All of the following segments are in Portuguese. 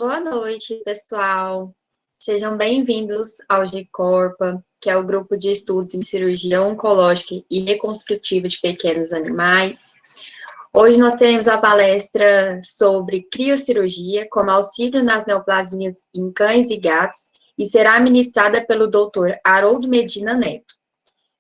Boa noite, pessoal. Sejam bem-vindos ao GCorpa, que é o grupo de estudos em cirurgia oncológica e reconstrutiva de pequenos animais. Hoje nós teremos a palestra sobre criocirurgia como auxílio nas neoplasias em cães e gatos e será ministrada pelo Dr. Haroldo Medina Neto,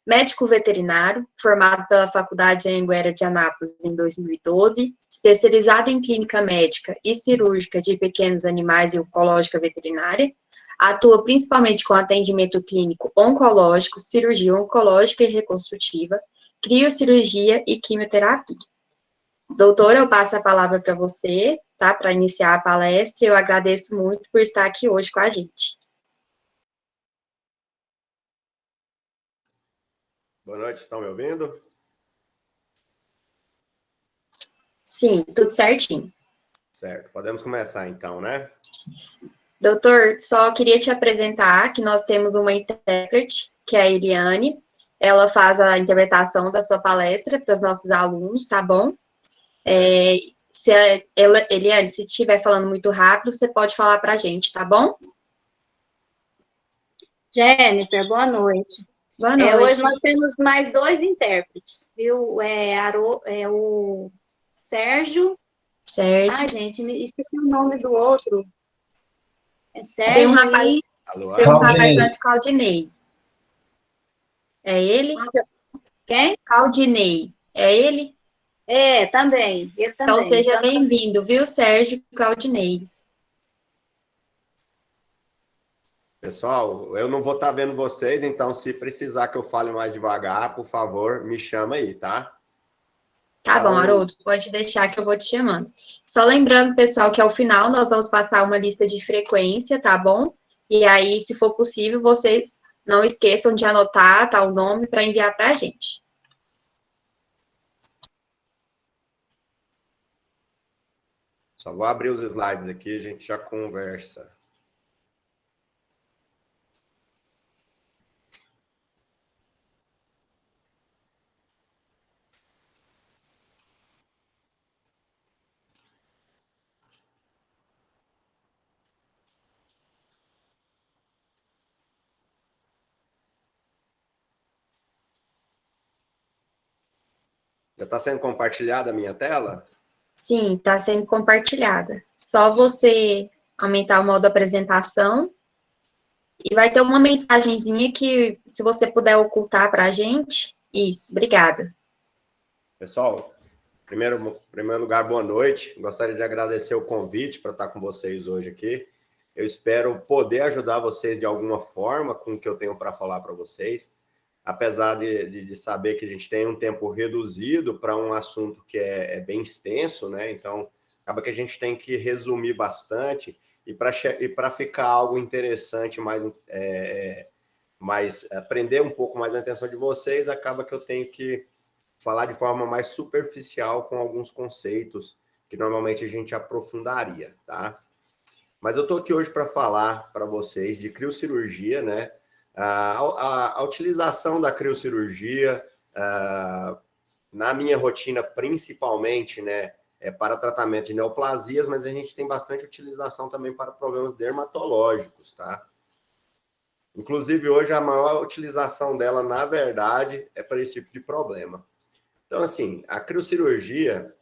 médico veterinário, formado pela Faculdade Anhanguera de Anápolis em 2012, especializado em clínica médica e cirúrgica de pequenos animais e oncológica veterinária, atua principalmente com atendimento clínico oncológico, cirurgia oncológica e reconstrutiva, criocirurgia e quimioterapia. Doutora, eu passo a palavra para você, tá, para iniciar a palestra, e eu agradeço muito por estar aqui hoje com a gente. Boa noite, estão me ouvindo? Sim, tudo certinho. Certo, podemos começar então, né? Doutor, só queria te apresentar que nós temos uma intérprete, que é a Eliane. Ela faz a interpretação da sua palestra para os nossos alunos, tá bom? Eliane, se estiver falando muito rápido, você pode falar para a gente, tá bom? Jennifer, boa noite. Boa noite. Hoje nós temos mais dois intérpretes, viu? O Sérgio. Ai, gente, esqueci o nome do outro. É Sérgio tem um rapaz, Alô, tem um rapaz lá de Claudinei. É ele? Quem? Claudinei. É ele? É, também. Ele também. Então, seja bem-vindo, viu, Sérgio Claudinei? Pessoal, eu não vou estar vendo vocês, então se precisar que eu fale mais devagar, por favor, me chama aí, tá? Tá bom, Haroldo, pode deixar que eu vou te chamando. Só lembrando, pessoal, que ao final nós vamos passar uma lista de frequência, tá bom? E aí, se for possível, vocês não esqueçam de anotar, tá, o nome para enviar para a gente. Só vou abrir os slides aqui, a gente já conversa. Já está sendo compartilhada a minha tela? Sim, está sendo compartilhada. Só você aumentar o modo apresentação e vai ter uma mensagenzinha que, se você puder ocultar para a gente, isso, obrigada. Pessoal, em primeiro lugar, boa noite. Gostaria de agradecer o convite para estar com vocês hoje aqui. Eu espero poder ajudar vocês de alguma forma com o que eu tenho para falar para vocês. Apesar de saber que a gente tem um tempo reduzido para um assunto que é bem extenso, né? Então, acaba que a gente tem que resumir bastante e para ficar algo interessante, mais prender um pouco mais a atenção de vocês, acaba que eu tenho que falar de forma mais superficial com alguns conceitos que normalmente a gente aprofundaria, tá? Mas eu estou aqui hoje para falar para vocês de criocirurgia, né? A utilização da criocirurgia na minha rotina, principalmente, né, para tratamento de neoplasias, mas a gente tem bastante utilização também para problemas dermatológicos, tá? Inclusive, hoje, a maior utilização dela, na verdade, é para esse tipo de problema. Então, assim, a criocirurgia,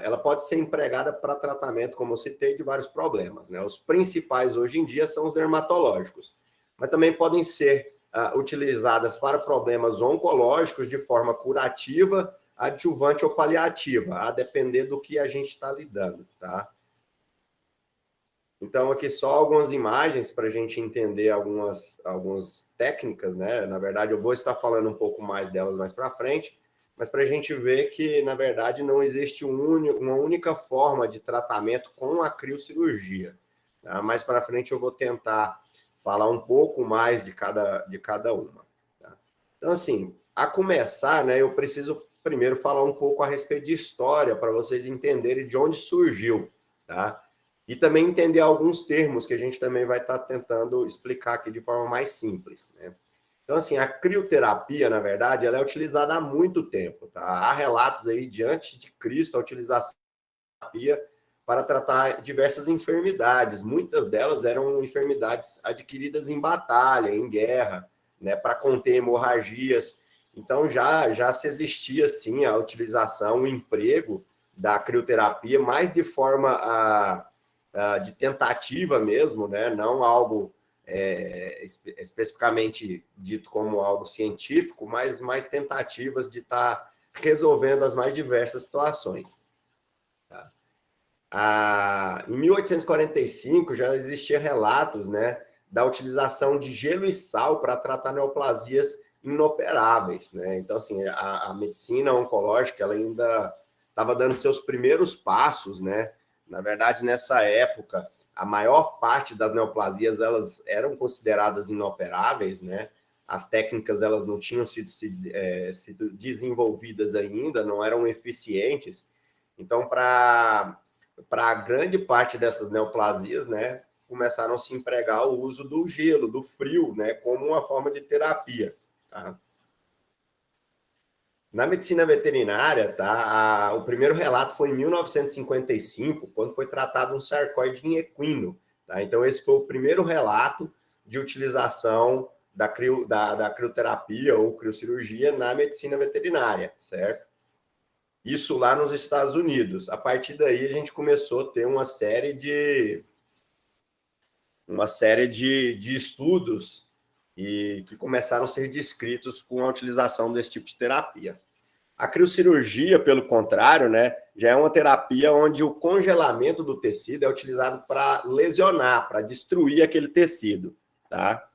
ela pode ser empregada para tratamento, como eu citei, de vários problemas, né? Os principais hoje em dia são os dermatológicos, mas também podem ser utilizadas para problemas oncológicos de forma curativa, adjuvante ou paliativa, a depender do que a gente está lidando, tá? Então, aqui só algumas imagens para a gente entender algumas técnicas, né? Na verdade, eu vou estar falando um pouco mais delas mais para frente, mas para a gente ver que, na verdade, não existe uma única forma de tratamento com a criocirurgia. Tá? Mais para frente eu vou tentar falar um pouco mais de cada uma. Tá? Então, assim, a começar, né, eu preciso primeiro falar um pouco a respeito de história para vocês entenderem de onde surgiu, tá? E também entender alguns termos que a gente também vai estar tentando explicar aqui de forma mais simples, né? Então, assim, a crioterapia, na verdade, ela é utilizada há muito tempo, tá? Há relatos aí de antes de Cristo a utilização da terapia para tratar diversas enfermidades. Muitas delas eram enfermidades adquiridas em batalha, em guerra, né, para conter hemorragias. Então, já se existia, sim, a utilização, o emprego da crioterapia, mais de forma de tentativa mesmo, né, não algo especificamente dito como algo científico, mas mais tentativas de estar resolvendo as mais diversas situações. Tá? Em 1845 já existiam relatos, né, da utilização de gelo e sal para tratar neoplasias inoperáveis, né? Então, assim, a medicina oncológica ela ainda estava dando seus primeiros passos, né? Na verdade, nessa época, a maior parte das neoplasias elas eram consideradas inoperáveis, né? As técnicas elas não tinham sido desenvolvidas ainda, não eram eficientes. Então, para grande parte dessas neoplasias, né, começaram a se empregar o uso do gelo, do frio, né, como uma forma de terapia. Tá? Na medicina veterinária, tá, o primeiro relato foi em 1955, quando foi tratado um sarcóide em equino. Tá? Então, esse foi o primeiro relato de utilização da crioterapia ou criocirurgia na medicina veterinária, certo? Isso lá nos Estados Unidos. A partir daí, a gente começou a ter uma série de estudos e que começaram a ser descritos com a utilização desse tipo de terapia. A criocirurgia, pelo contrário, né, já é uma terapia onde o congelamento do tecido é utilizado para lesionar, para destruir aquele tecido, tá?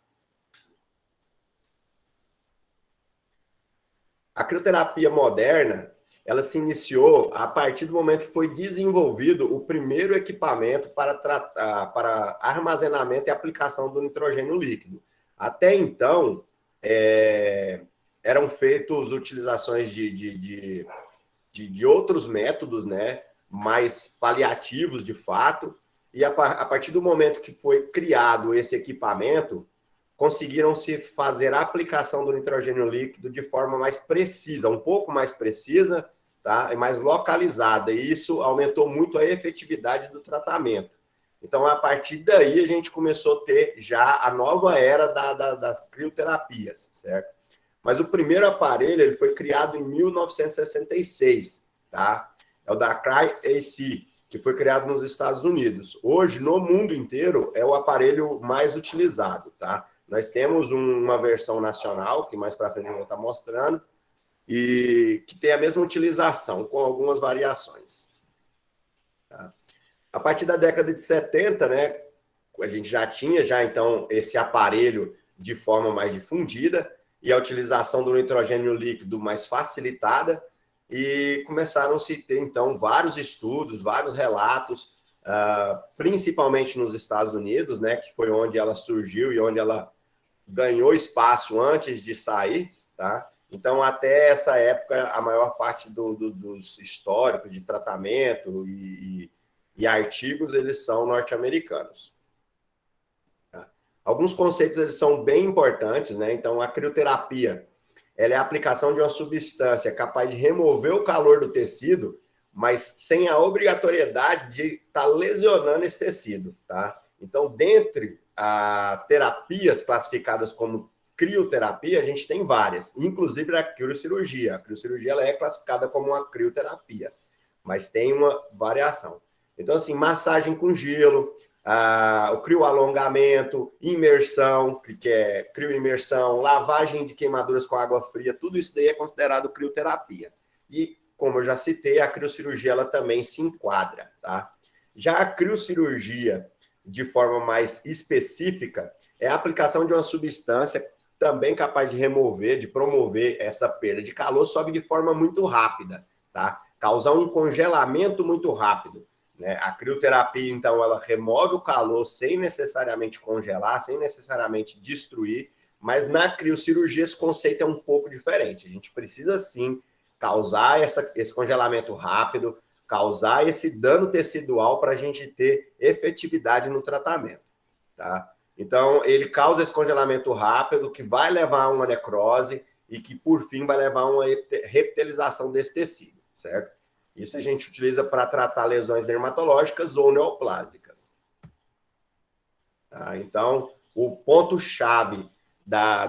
A crioterapia moderna, ela se iniciou a partir do momento que foi desenvolvido o primeiro equipamento para armazenamento e aplicação do nitrogênio líquido. Até então, eram feitas utilizações de outros métodos, né, mais paliativos, de fato, e a partir do momento que foi criado esse equipamento, conseguiram-se fazer a aplicação do nitrogênio líquido de forma mais precisa, um pouco mais precisa, tá, e mais localizada, e isso aumentou muito a efetividade do tratamento. Então, a partir daí, a gente começou a ter já a nova era das crioterapias, certo? Mas o primeiro aparelho ele foi criado em 1966, tá? É o da Cryo-AC, que foi criado nos Estados Unidos. Hoje, no mundo inteiro, é o aparelho mais utilizado, tá? Nós temos uma versão nacional, que mais para frente eu vou estar mostrando, e que tem a mesma utilização, com algumas variações. Tá? A partir da década de 70, né, a gente já tinha então esse aparelho de forma mais difundida, e a utilização do nitrogênio líquido mais facilitada, e começaram-se a ter, então, vários estudos, vários relatos, principalmente nos Estados Unidos, né, que foi onde ela surgiu e onde ela ganhou espaço antes de sair, tá? Então, até essa época, a maior parte dos históricos de tratamento e artigos, eles são norte-americanos. Alguns conceitos eles são bem importantes, né? Então, a crioterapia ela é a aplicação de uma substância capaz de remover o calor do tecido, mas sem a obrigatoriedade de estar lesionando esse tecido, tá? Então, dentre as terapias classificadas como crioterapia, a gente tem várias, inclusive a criocirurgia. A criocirurgia ela é classificada como uma crioterapia, mas tem uma variação. Então, assim, massagem com gelo, o crioalongamento, imersão, que é crioimersão, lavagem de queimaduras com água fria, tudo isso daí é considerado crioterapia. E, como eu já citei, a criocirurgia ela também se enquadra, tá? Já a criocirurgia, de forma mais específica, é a aplicação de uma substância também capaz de remover, de promover essa perda de calor, só que de forma muito rápida, tá? Causar um congelamento muito rápido. Né? A crioterapia, então, ela remove o calor sem necessariamente congelar, sem necessariamente destruir, mas na criocirurgia esse conceito é um pouco diferente. A gente precisa, sim, causar esse congelamento rápido, causar esse dano tecidual para a gente ter efetividade no tratamento. Tá? Então, ele causa esse congelamento rápido, que vai levar a uma necrose e que, por fim, vai levar a uma reptilização desse tecido, certo? Isso a gente utiliza para tratar lesões dermatológicas ou neoplásicas. Tá? Então, o ponto-chave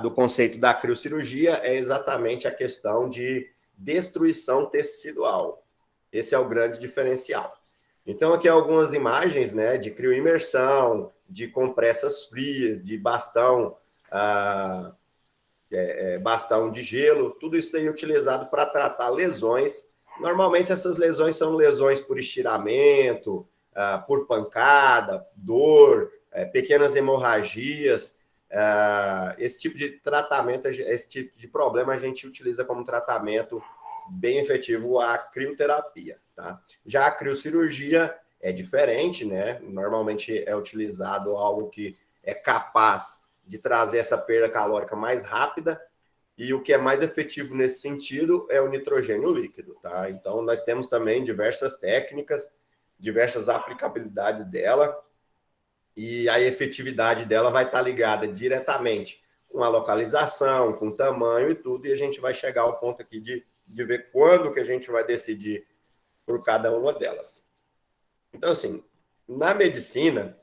do conceito da criocirurgia é exatamente a questão de destruição tecidual. Esse é o grande diferencial. Então, aqui algumas imagens, né, de crioimersão, de compressas frias, de bastão, bastão de gelo, tudo isso aí é utilizado para tratar lesões. Normalmente, essas lesões são lesões por estiramento, por pancada, dor, pequenas hemorragias. Esse tipo de tratamento, esse tipo de problema a gente utiliza como tratamento bem efetivo a crioterapia, tá? Já a criocirurgia é diferente, né? Normalmente é utilizado algo que é capaz de trazer essa perda calórica mais rápida, e o que é mais efetivo nesse sentido é o nitrogênio líquido, tá? Então, nós temos também diversas técnicas, diversas aplicabilidades dela, e a efetividade dela vai estar ligada diretamente com a localização, com o tamanho e tudo, e a gente vai chegar ao ponto aqui de ver quando que a gente vai decidir por cada uma delas. Então, assim, na medicina,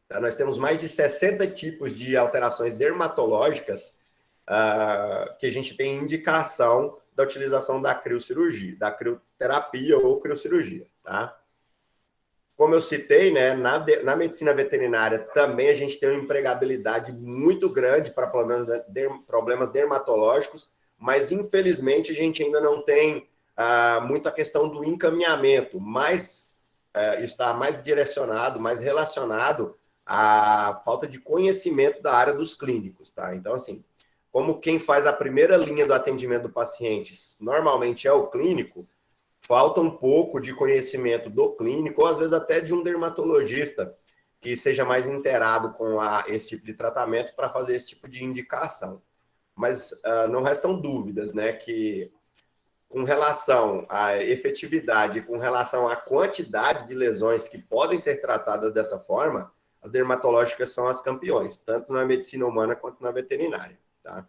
tá, nós temos mais de 60 tipos de alterações dermatológicas que a gente tem indicação da utilização da criocirurgia, da crioterapia ou criocirurgia, tá? Como eu citei, né, na medicina veterinária também a gente tem uma empregabilidade muito grande para problemas dermatológicos, mas infelizmente a gente ainda não tem muito a questão do encaminhamento, mas está mais direcionado, mais relacionado à falta de conhecimento da área dos clínicos, tá? Então, assim, como quem faz a primeira linha do atendimento do paciente normalmente é o clínico, falta um pouco de conhecimento do clínico, ou às vezes até de um dermatologista que seja mais inteirado com esse tipo de tratamento para fazer esse tipo de indicação. Mas não restam dúvidas, né, que com relação à efetividade, com relação à quantidade de lesões que podem ser tratadas dessa forma, as dermatológicas são as campeões, tanto na medicina humana quanto na veterinária, tá?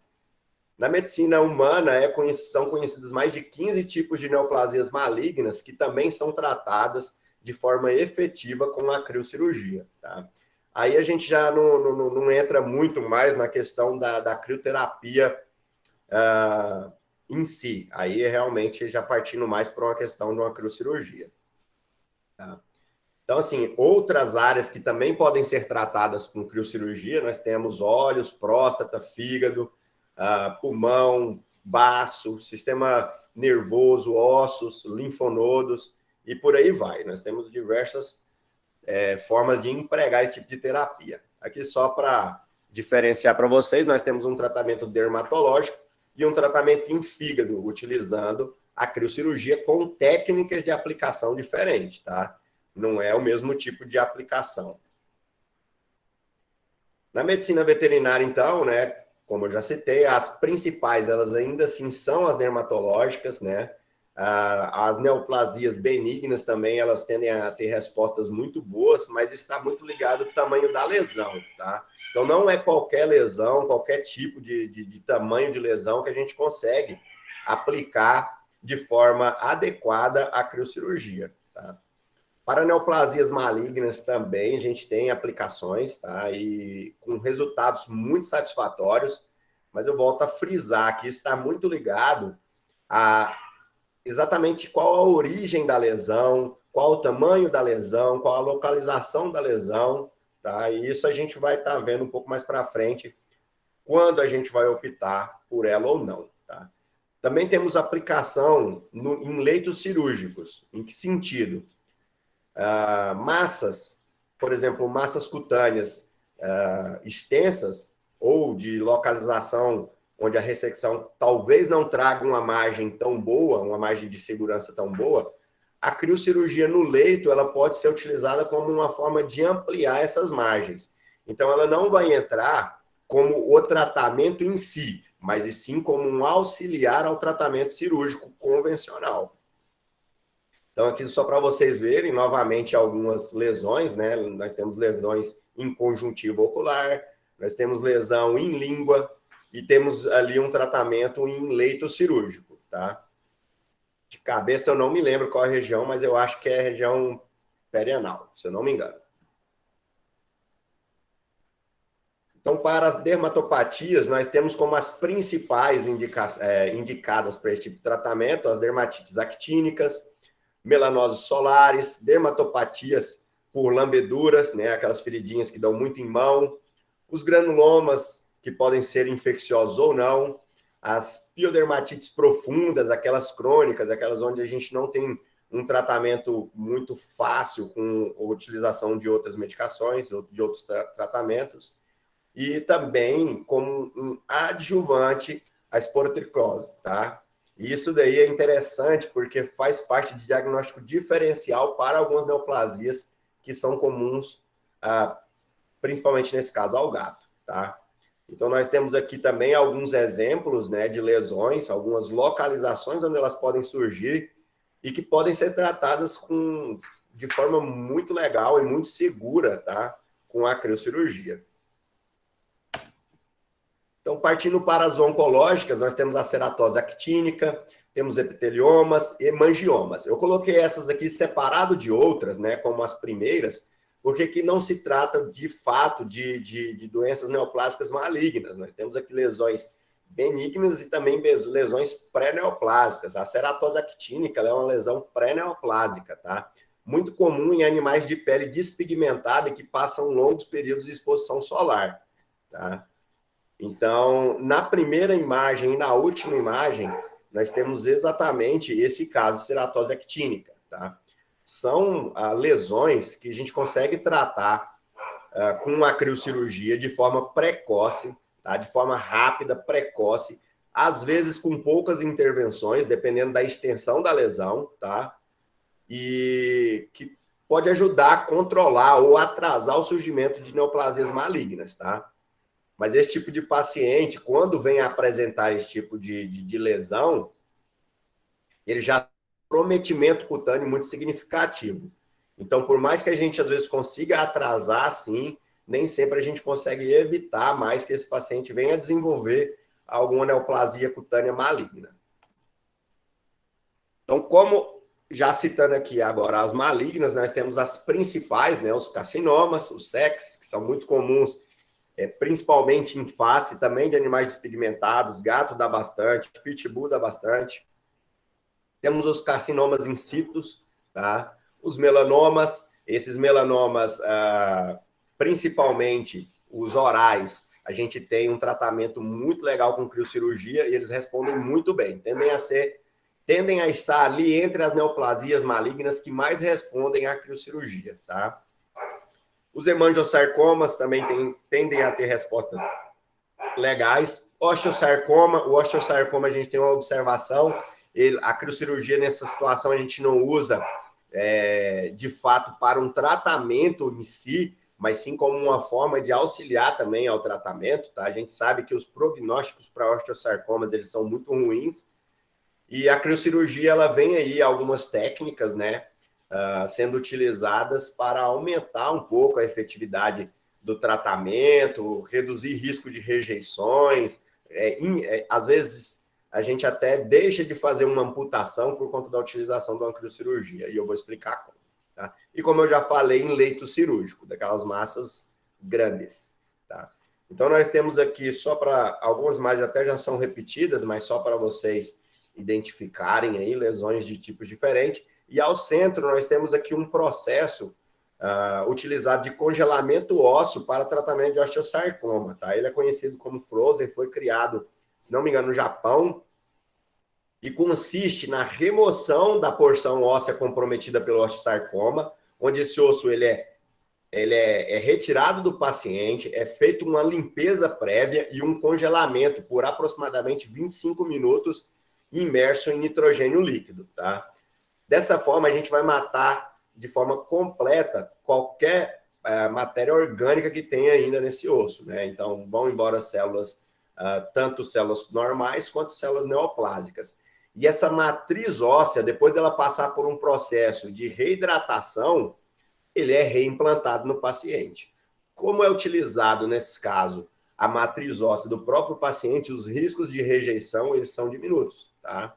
Na medicina humana, são conhecidos mais de 15 tipos de neoplasias malignas que também são tratadas de forma efetiva com a criocirurgia, tá? Aí a gente já não entra muito mais na questão da crioterapia em si. Aí realmente já partindo mais para uma questão de uma criocirurgia, tá? Então, assim, outras áreas que também podem ser tratadas com criocirurgia, nós temos olhos, próstata, fígado, pulmão, baço, sistema nervoso, ossos, linfonodos e por aí vai. Nós temos diversas formas de empregar esse tipo de terapia. Aqui só para diferenciar para vocês, nós temos um tratamento dermatológico e um tratamento em fígado, utilizando a criocirurgia com técnicas de aplicação diferentes, tá? Não é o mesmo tipo de aplicação. Na medicina veterinária, então, né, como eu já citei, as principais, elas ainda assim são as dermatológicas, né? As neoplasias benignas também, elas tendem a ter respostas muito boas, mas está muito ligado ao tamanho da lesão, tá? Então, não é qualquer lesão, qualquer tipo de tamanho de lesão que a gente consegue aplicar de forma adequada a criocirurgia, tá? Para neoplasias malignas também a gente tem aplicações, tá? E com resultados muito satisfatórios, mas eu volto a frisar que isso está muito ligado a exatamente qual a origem da lesão, qual o tamanho da lesão, qual a localização da lesão, tá? E isso a gente vai estar vendo um pouco mais para frente, quando a gente vai optar por ela ou não, tá? Também temos aplicação em leitos cirúrgicos. Em que sentido? Massas, por exemplo, massas cutâneas extensas ou de localização onde a ressecção talvez não traga uma margem tão boa, uma margem de segurança tão boa, a criocirurgia no leito ela pode ser utilizada como uma forma de ampliar essas margens. Então, ela não vai entrar como o tratamento em si, mas e sim como um auxiliar ao tratamento cirúrgico convencional. Então, aqui só para vocês verem, novamente, algumas lesões, né? Nós temos lesões em conjuntivo ocular, nós temos lesão em língua e temos ali um tratamento em leito cirúrgico, tá? De cabeça eu não me lembro qual é a região, mas eu acho que é a região perianal, se eu não me engano. Então, para as dermatopatias, nós temos como as principais indicadas para esse tipo de tratamento as dermatites actínicas, melanoses solares, dermatopatias por lambeduras, né, aquelas feridinhas que dão muito em mão, os granulomas, que podem ser infecciosos ou não, as piodermatites profundas, aquelas crônicas, aquelas onde a gente não tem um tratamento muito fácil com a utilização de outras medicações ou de outros tratamentos, e também como um adjuvante à esporotricose, tá? E isso daí é interessante porque faz parte de diagnóstico diferencial para algumas neoplasias que são comuns, principalmente nesse caso, ao gato, tá? Então, nós temos aqui também alguns exemplos, né, de lesões, algumas localizações onde elas podem surgir e que podem ser tratadas de forma muito legal e muito segura, tá? Com a criocirurgia. Então, partindo para as oncológicas, nós temos a ceratose actínica, temos epiteliomas e mangiomas. Eu coloquei essas aqui separado de outras, né, como as primeiras, porque aqui não se trata, de fato, de doenças neoplásicas malignas. Nós temos aqui lesões benignas e também lesões pré-neoplásicas. A ceratose actínica ela é uma lesão pré-neoplásica, tá? Muito comum em animais de pele despigmentada e que passam longos períodos de exposição solar, tá? Então, na primeira imagem e na última imagem, nós temos exatamente esse caso, ceratose actínica, tá? São lesões que a gente consegue tratar com a criocirurgia de forma precoce, tá? De forma rápida, precoce, às vezes com poucas intervenções, dependendo da extensão da lesão, tá? E que pode ajudar a controlar ou atrasar o surgimento de neoplasias malignas, tá? Mas esse tipo de paciente, quando vem apresentar esse tipo de lesão, ele já tem um comprometimento cutâneo muito significativo. Então, por mais que a gente, às vezes, consiga atrasar, assim, nem sempre a gente consegue evitar mais que esse paciente venha a desenvolver alguma neoplasia cutânea maligna. Então, como já citando aqui agora as malignas, nós temos as principais, né, os carcinomas, os SECs, que são muito comuns, principalmente em face também de animais despigmentados, gato dá bastante, pitbull dá bastante. Temos os carcinomas in situ, tá? Os melanomas, esses melanomas, principalmente os orais, a gente tem um tratamento muito legal com criocirurgia e eles respondem muito bem, tendem a estar ali entre as neoplasias malignas que mais respondem à criocirurgia, tá? Os hemangiosarcomas também tendem a ter respostas legais. O osteosarcoma a gente tem uma observação, a criocirurgia nessa situação a gente não usa de fato para um tratamento em si, mas sim como uma forma de auxiliar também ao tratamento, tá? A gente sabe que os prognósticos para osteosarcomas eles são muito ruins e a criocirurgia ela vem aí algumas técnicas, né? Sendo utilizadas para aumentar um pouco a efetividade do tratamento, reduzir risco de rejeições. Às vezes, a gente até deixa de fazer uma amputação por conta da utilização de uma criocirurgia, e eu vou explicar como. Tá? E como eu já falei, em leito cirúrgico, daquelas massas grandes. Tá? Então, nós temos aqui, só para algumas imagens até já são repetidas, mas só para vocês identificarem aí lesões de tipos diferentes. E ao centro, nós temos aqui um processo utilizado de congelamento ósseo para tratamento de osteosarcoma. Tá? Ele é conhecido como Frozen, foi criado, se não me engano, no Japão, e consiste na remoção da porção óssea comprometida pelo osteosarcoma, onde esse osso ele é retirado do paciente, é feita uma limpeza prévia e um congelamento por aproximadamente 25 minutos imerso em nitrogênio líquido. Tá? Dessa forma, a gente vai matar de forma completa qualquer matéria orgânica que tenha ainda nesse osso, né? Então, vão embora células, tanto células normais quanto células neoplásicas. E essa matriz óssea, depois dela passar por um processo de reidratação, ele é reimplantado no paciente. Como é utilizado, nesse caso, a matriz óssea do próprio paciente, os riscos de rejeição, eles são diminutos, tá?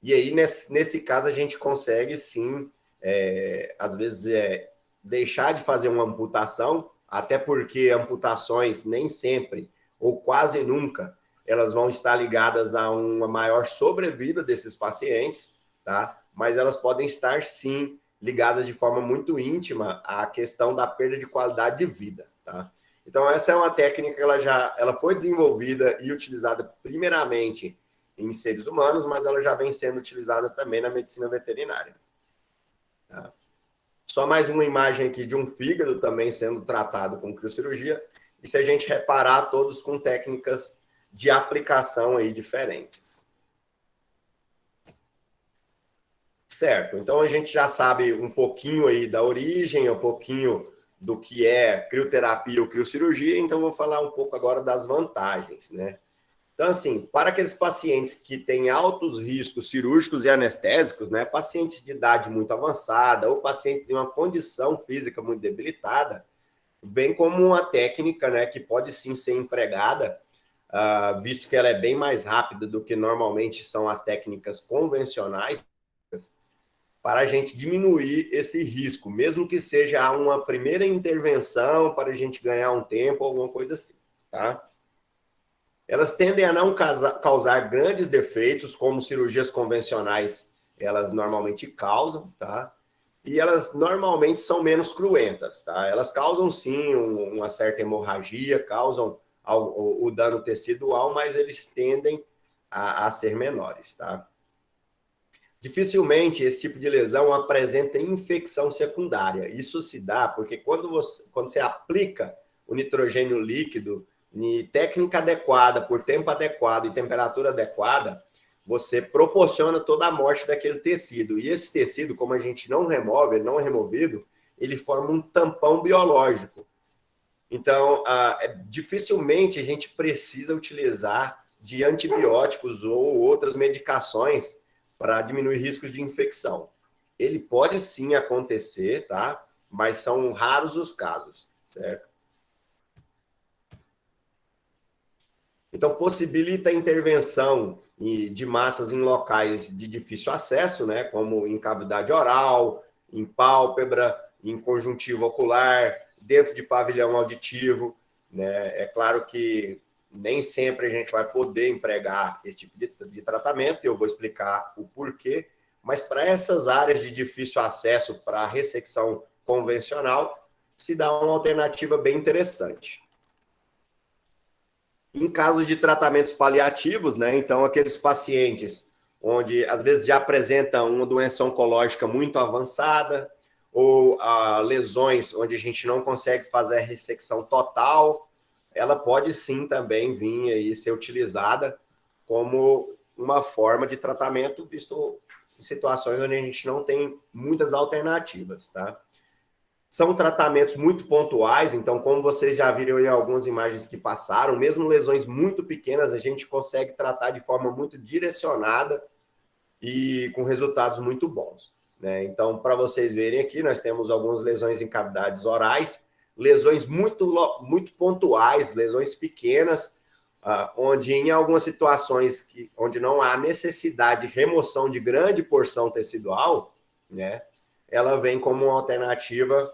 E aí, nesse caso, a gente consegue, sim, às vezes, deixar de fazer uma amputação, até porque amputações nem sempre, ou quase nunca, elas vão estar ligadas a uma maior sobrevida desses pacientes, tá? Mas elas podem estar, sim, ligadas de forma muito íntima à questão da perda de qualidade de vida, tá? Então, essa é uma técnica que ela foi desenvolvida e utilizada primeiramente em seres humanos, mas ela já vem sendo utilizada também na medicina veterinária. Tá? Só mais uma imagem aqui de um fígado também sendo tratado com criocirurgia, e se a gente reparar, todos com técnicas de aplicação aí diferentes. Certo, então a gente já sabe um pouquinho aí da origem, um pouquinho do que é crioterapia ou criocirurgia, então vou falar um pouco agora das vantagens, né? Então, assim, para aqueles pacientes que têm altos riscos cirúrgicos e anestésicos, né, pacientes de idade muito avançada ou pacientes de uma condição física muito debilitada, vem como uma técnica, né, que pode sim ser empregada, visto que ela é bem mais rápida do que normalmente são as técnicas convencionais, para a gente diminuir esse risco, mesmo que seja uma primeira intervenção para a gente ganhar um tempo, alguma coisa assim, tá? Elas tendem a não causar grandes defeitos, como cirurgias convencionais, elas normalmente causam, tá? E elas normalmente são menos cruentas, tá? Elas causam, sim, uma certa hemorragia, causam o dano tecidual, mas eles tendem a ser menores, tá? Dificilmente esse tipo de lesão apresenta infecção secundária. Isso se dá porque quando você aplica o nitrogênio líquido em técnica adequada, por tempo adequado e temperatura adequada, você proporciona toda a morte daquele tecido. E esse tecido, como a gente não remove, ele não é removido, ele forma um tampão biológico. Então, dificilmente a gente precisa utilizar de antibióticos ou outras medicações para diminuir riscos de infecção. Ele pode sim acontecer, tá? Mas são raros os casos, certo? Então, possibilita a intervenção de massas em locais de difícil acesso, né? Como em cavidade oral, em pálpebra, em conjuntivo ocular, dentro de pavilhão auditivo, né? É claro que nem sempre a gente vai poder empregar esse tipo de tratamento, e eu vou explicar o porquê, mas para essas áreas de difícil acesso para a ressecção convencional, se dá uma alternativa bem interessante. Em casos de tratamentos paliativos, né? Então, aqueles pacientes onde às vezes já apresentam uma doença oncológica muito avançada, ou lesões onde a gente não consegue fazer a ressecção total, ela pode sim também vir aí ser utilizada como uma forma de tratamento, visto em situações onde a gente não tem muitas alternativas, tá? São tratamentos muito pontuais, então, como vocês já viram em algumas imagens que passaram, mesmo lesões muito pequenas, a gente consegue tratar de forma muito direcionada e com resultados muito bons, né? Então, para vocês verem aqui, nós temos algumas lesões em cavidades orais, lesões muito pontuais, lesões pequenas, onde em algumas situações onde não há necessidade de remoção de grande porção tecidual, né, ela vem como uma alternativa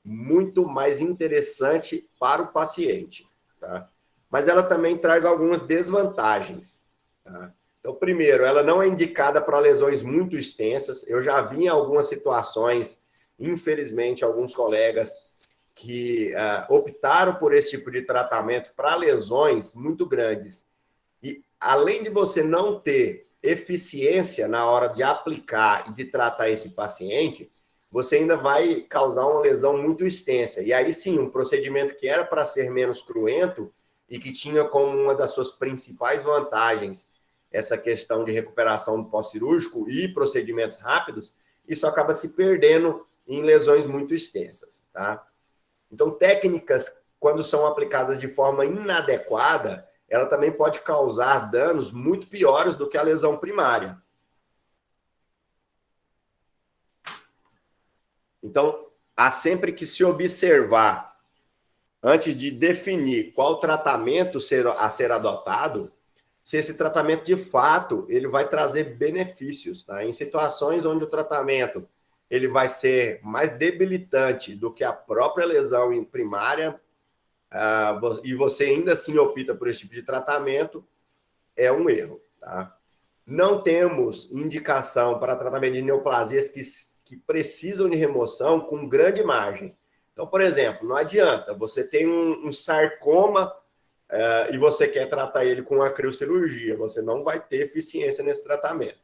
muito mais interessante para o paciente, tá? Mas ela também traz algumas desvantagens, tá? Então, primeiro, ela não é indicada para lesões muito extensas. Eu já vi em algumas situações, infelizmente, alguns colegas que optaram por esse tipo de tratamento para lesões muito grandes. E, além de você não ter eficiência na hora de aplicar e de tratar esse paciente, você ainda vai causar uma lesão muito extensa. E aí sim, um procedimento que era para ser menos cruento e que tinha como uma das suas principais vantagens essa questão de recuperação do pós-cirúrgico e procedimentos rápidos, isso acaba se perdendo em lesões muito extensas, tá? Então, técnicas, quando são aplicadas de forma inadequada, ela também pode causar danos muito piores do que a lesão primária. Então, há sempre que se observar, antes de definir qual tratamento a ser adotado, se esse tratamento, de fato, ele vai trazer benefícios, tá? Em situações onde o tratamento ele vai ser mais debilitante do que a própria lesão primária, e você ainda assim opta por esse tipo de tratamento, é um erro, tá? Não temos indicação para tratamento de neoplasias que precisam de remoção com grande margem. Então, por exemplo, não adianta, você tem um sarcoma e você quer tratar ele com a criocirurgia, você não vai ter eficiência nesse tratamento.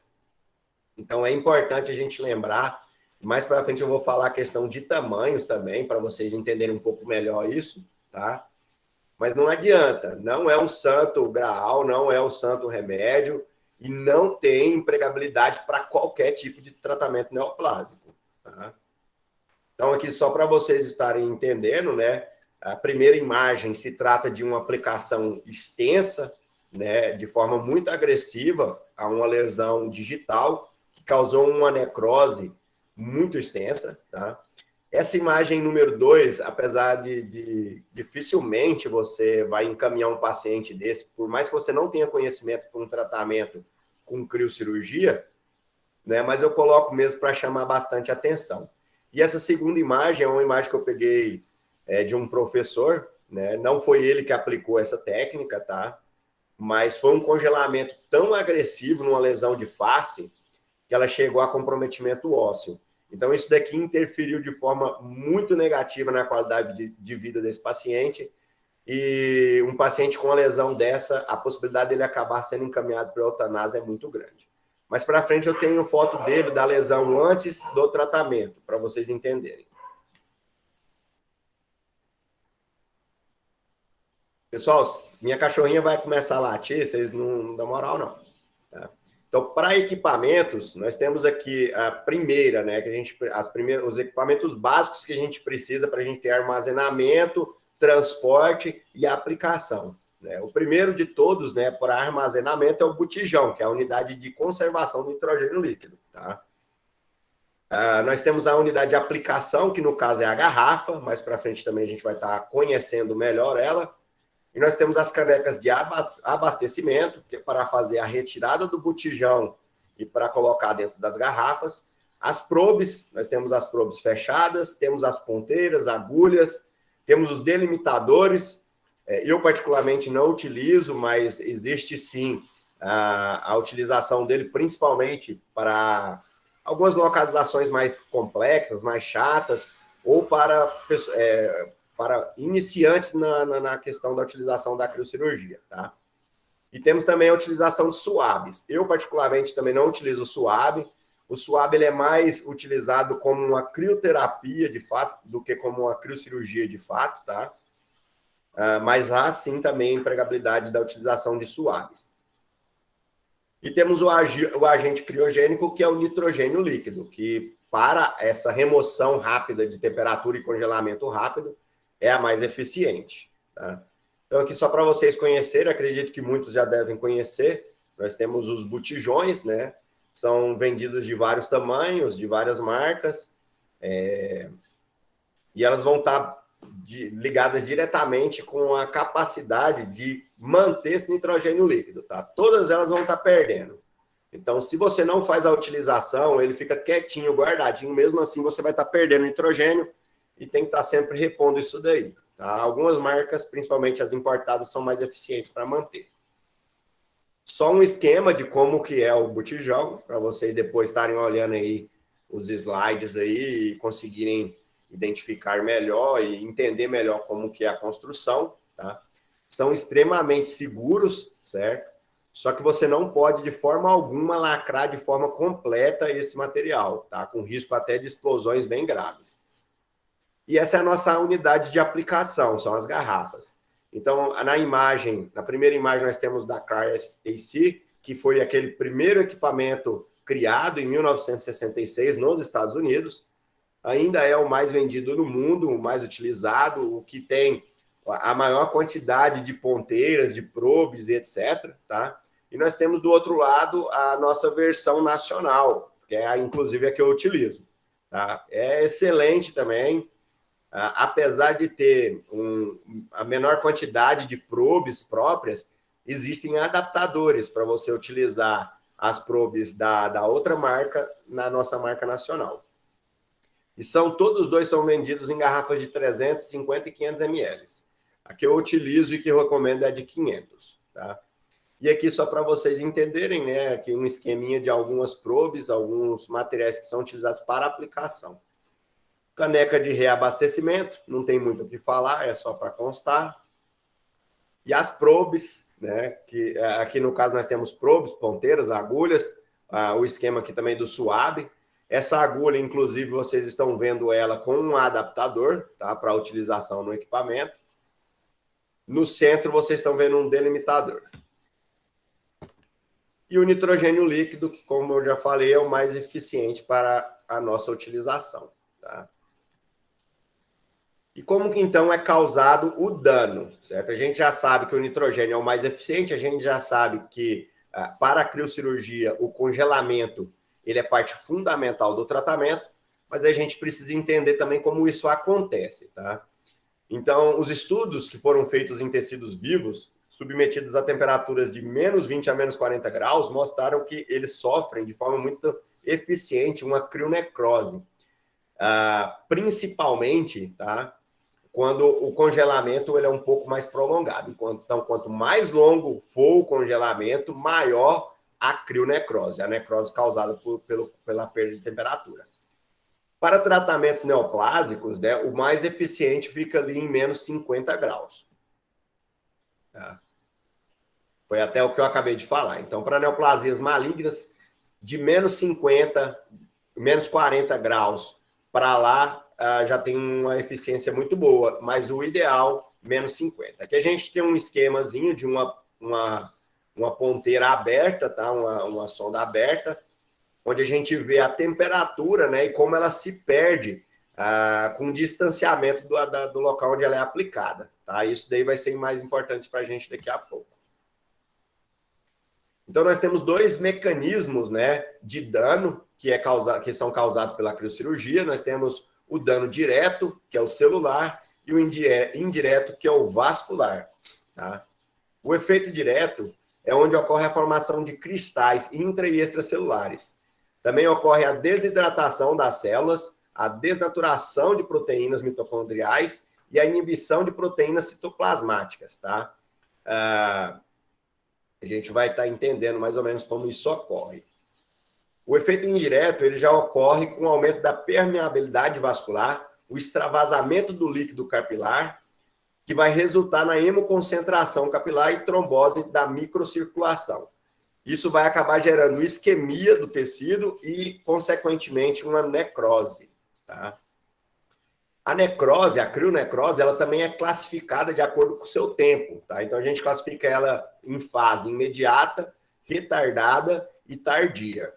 Então, é importante a gente lembrar, mais para frente eu vou falar a questão de tamanhos também, para vocês entenderem um pouco melhor isso, tá? Mas não adianta, não é um santo graal, não é um santo remédio, e não tem empregabilidade para qualquer tipo de tratamento neoplásico, tá? Então, aqui só para vocês estarem entendendo, né? A primeira imagem se trata de uma aplicação extensa, né, de forma muito agressiva a uma lesão digital que causou uma necrose muito extensa, tá? Essa imagem número 2, apesar de dificilmente você vai encaminhar um paciente desse, por mais que você não tenha conhecimento para um tratamento com criocirurgia, né, mas eu coloco mesmo para chamar bastante atenção. E essa segunda imagem é uma imagem que eu peguei de um professor, né? Não foi ele que aplicou essa técnica, tá? Mas foi um congelamento tão agressivo numa lesão de face que ela chegou a comprometimento ósseo. Então, isso daqui interferiu de forma muito negativa na qualidade de vida desse paciente. E um paciente com uma lesão dessa, a possibilidade dele acabar sendo encaminhado para a eutanásia é muito grande. Mas para frente eu tenho foto dele, da lesão antes do tratamento, para vocês entenderem. Pessoal, minha cachorrinha vai começar a latir, vocês não dão moral, não. Tá? Então, para equipamentos, nós temos aqui a primeira, né? Que os equipamentos básicos que a gente precisa para a gente ter armazenamento, transporte e aplicação. Né? O primeiro de todos, né, para armazenamento, é o botijão, que é a unidade de conservação do nitrogênio líquido. Tá? Nós temos a unidade de aplicação, que no caso é a garrafa, mais para frente também a gente vai estar conhecendo melhor ela. E nós temos as canecas de abastecimento, que é para fazer a retirada do botijão e para colocar dentro das garrafas. As probes, nós temos as probes fechadas, temos as ponteiras, agulhas, temos os delimitadores. Eu, particularmente, não utilizo, mas existe sim a utilização dele, principalmente para algumas localizações mais complexas, mais chatas, ou para iniciantes na questão da utilização da criocirurgia, tá? E temos também a utilização de suaves. Eu, particularmente, também não utilizo o suave. O suave ele é mais utilizado como uma crioterapia, de fato, do que como uma criocirurgia, de fato, tá? Mas há, sim, também empregabilidade da utilização de suaves. E temos o agente criogênico, que é o nitrogênio líquido, que, para essa remoção rápida de temperatura e congelamento rápido, é a mais eficiente. Tá? Então, aqui só para vocês conhecerem, acredito que muitos já devem conhecer, nós temos os botijões, né? São vendidos de vários tamanhos, de várias marcas, e elas vão estar ligadas diretamente com a capacidade de manter esse nitrogênio líquido, tá? Todas elas vão estar perdendo. Então, se você não faz a utilização, ele fica quietinho, guardadinho, mesmo assim você vai estar perdendo nitrogênio, e tem que estar sempre repondo isso daí. Tá? Algumas marcas, principalmente as importadas, são mais eficientes para manter. Só um esquema de como que é o botijão, para vocês depois estarem olhando aí os slides aí e conseguirem identificar melhor e entender melhor como que é a construção. Tá? São extremamente seguros, certo? Só que você não pode, de forma alguma, lacrar de forma completa esse material, tá? Com risco até de explosões bem graves. E essa é a nossa unidade de aplicação, são as garrafas. Então, na primeira imagem, nós temos da Cryo-AC, que foi aquele primeiro equipamento criado em 1966 nos Estados Unidos. Ainda é o mais vendido no mundo, o mais utilizado, o que tem a maior quantidade de ponteiras, de probes e etc. Tá? E nós temos do outro lado a nossa versão nacional, que é inclusive a que eu utilizo. Tá? É excelente também. Apesar de ter a menor quantidade de probes próprias, existem adaptadores para você utilizar as probes da outra marca na nossa marca nacional. E todos dois são vendidos em garrafas de 350 e 500 ml. A que eu utilizo e que eu recomendo é a de 500, tá? E aqui só para vocês entenderem, né, aqui um esqueminha de algumas probes, alguns materiais que são utilizados para aplicação. Caneca de reabastecimento, não tem muito o que falar, é só para constar. E as probes, né, que aqui no caso nós temos probes, ponteiras, agulhas, o esquema aqui também do suave. Essa agulha, inclusive, vocês estão vendo ela com um adaptador, tá, para utilização no equipamento. No centro, vocês estão vendo um delimitador. E o nitrogênio líquido, que, como eu já falei, é o mais eficiente para a nossa utilização, tá? E como que, então, é causado o dano, certo? A gente já sabe que o nitrogênio é o mais eficiente, a gente já sabe que, para a criocirurgia, o congelamento ele é parte fundamental do tratamento, mas a gente precisa entender também como isso acontece, tá? Então, os estudos que foram feitos em tecidos vivos, submetidos a temperaturas de menos 20 a menos 40 graus, mostraram que eles sofrem de forma muito eficiente uma crionecrose. Principalmente, tá, quando o congelamento ele é um pouco mais prolongado. Então, quanto mais longo for o congelamento, maior a crionecrose, a necrose causada pela perda de temperatura. Para tratamentos neoplásicos, né, o mais eficiente fica ali em menos 50 graus. Tá? Foi até o que eu acabei de falar. Então, para neoplasias malignas, de menos 50, menos 40 graus para lá, já tem uma eficiência muito boa, mas o ideal, menos 50. Aqui a gente tem um esquemazinho de uma ponteira aberta, tá? Uma sonda aberta, onde a gente vê a temperatura, né, e como ela se perde com o distanciamento do local onde ela é aplicada. Tá? Isso daí vai ser mais importante para a gente daqui a pouco. Então, nós temos dois mecanismos, né, de dano que são causados pela criocirurgia. Nós temos o dano direto, que é o celular, e o indireto, que é o vascular. Tá? O efeito direto é onde ocorre a formação de cristais intra- e extracelulares. Também ocorre a desidratação das células, a desnaturação de proteínas mitocondriais e a inibição de proteínas citoplasmáticas, tá? A gente vai estar entendendo mais ou menos como isso ocorre. O efeito indireto ele já ocorre com o aumento da permeabilidade vascular, o extravasamento do líquido capilar, que vai resultar na hemoconcentração capilar e trombose da microcirculação. Isso vai acabar gerando isquemia do tecido e, consequentemente, uma necrose. Tá? A necrose, a crionecrose, ela também é classificada de acordo com o seu tempo. Tá? Então, a gente classifica ela em fase imediata, retardada e tardia.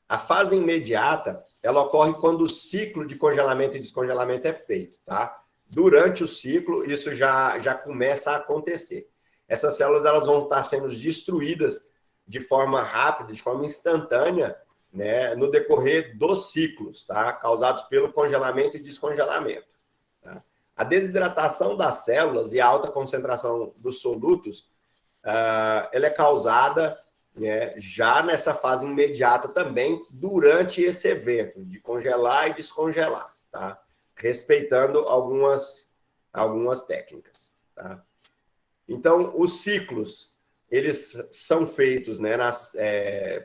A fase imediata, ela ocorre quando o ciclo de congelamento e descongelamento é feito. Tá? Durante o ciclo, isso já começa a acontecer. Essas células elas vão estar sendo destruídas de forma rápida, de forma instantânea, né, no decorrer dos ciclos, tá? Causados pelo congelamento e descongelamento. Tá? A desidratação das células e a alta concentração dos solutos, ela é causada, né, já nessa fase imediata também, durante esse evento, de congelar e descongelar, tá? Respeitando algumas técnicas. Tá? Então, os ciclos, eles são feitos, né,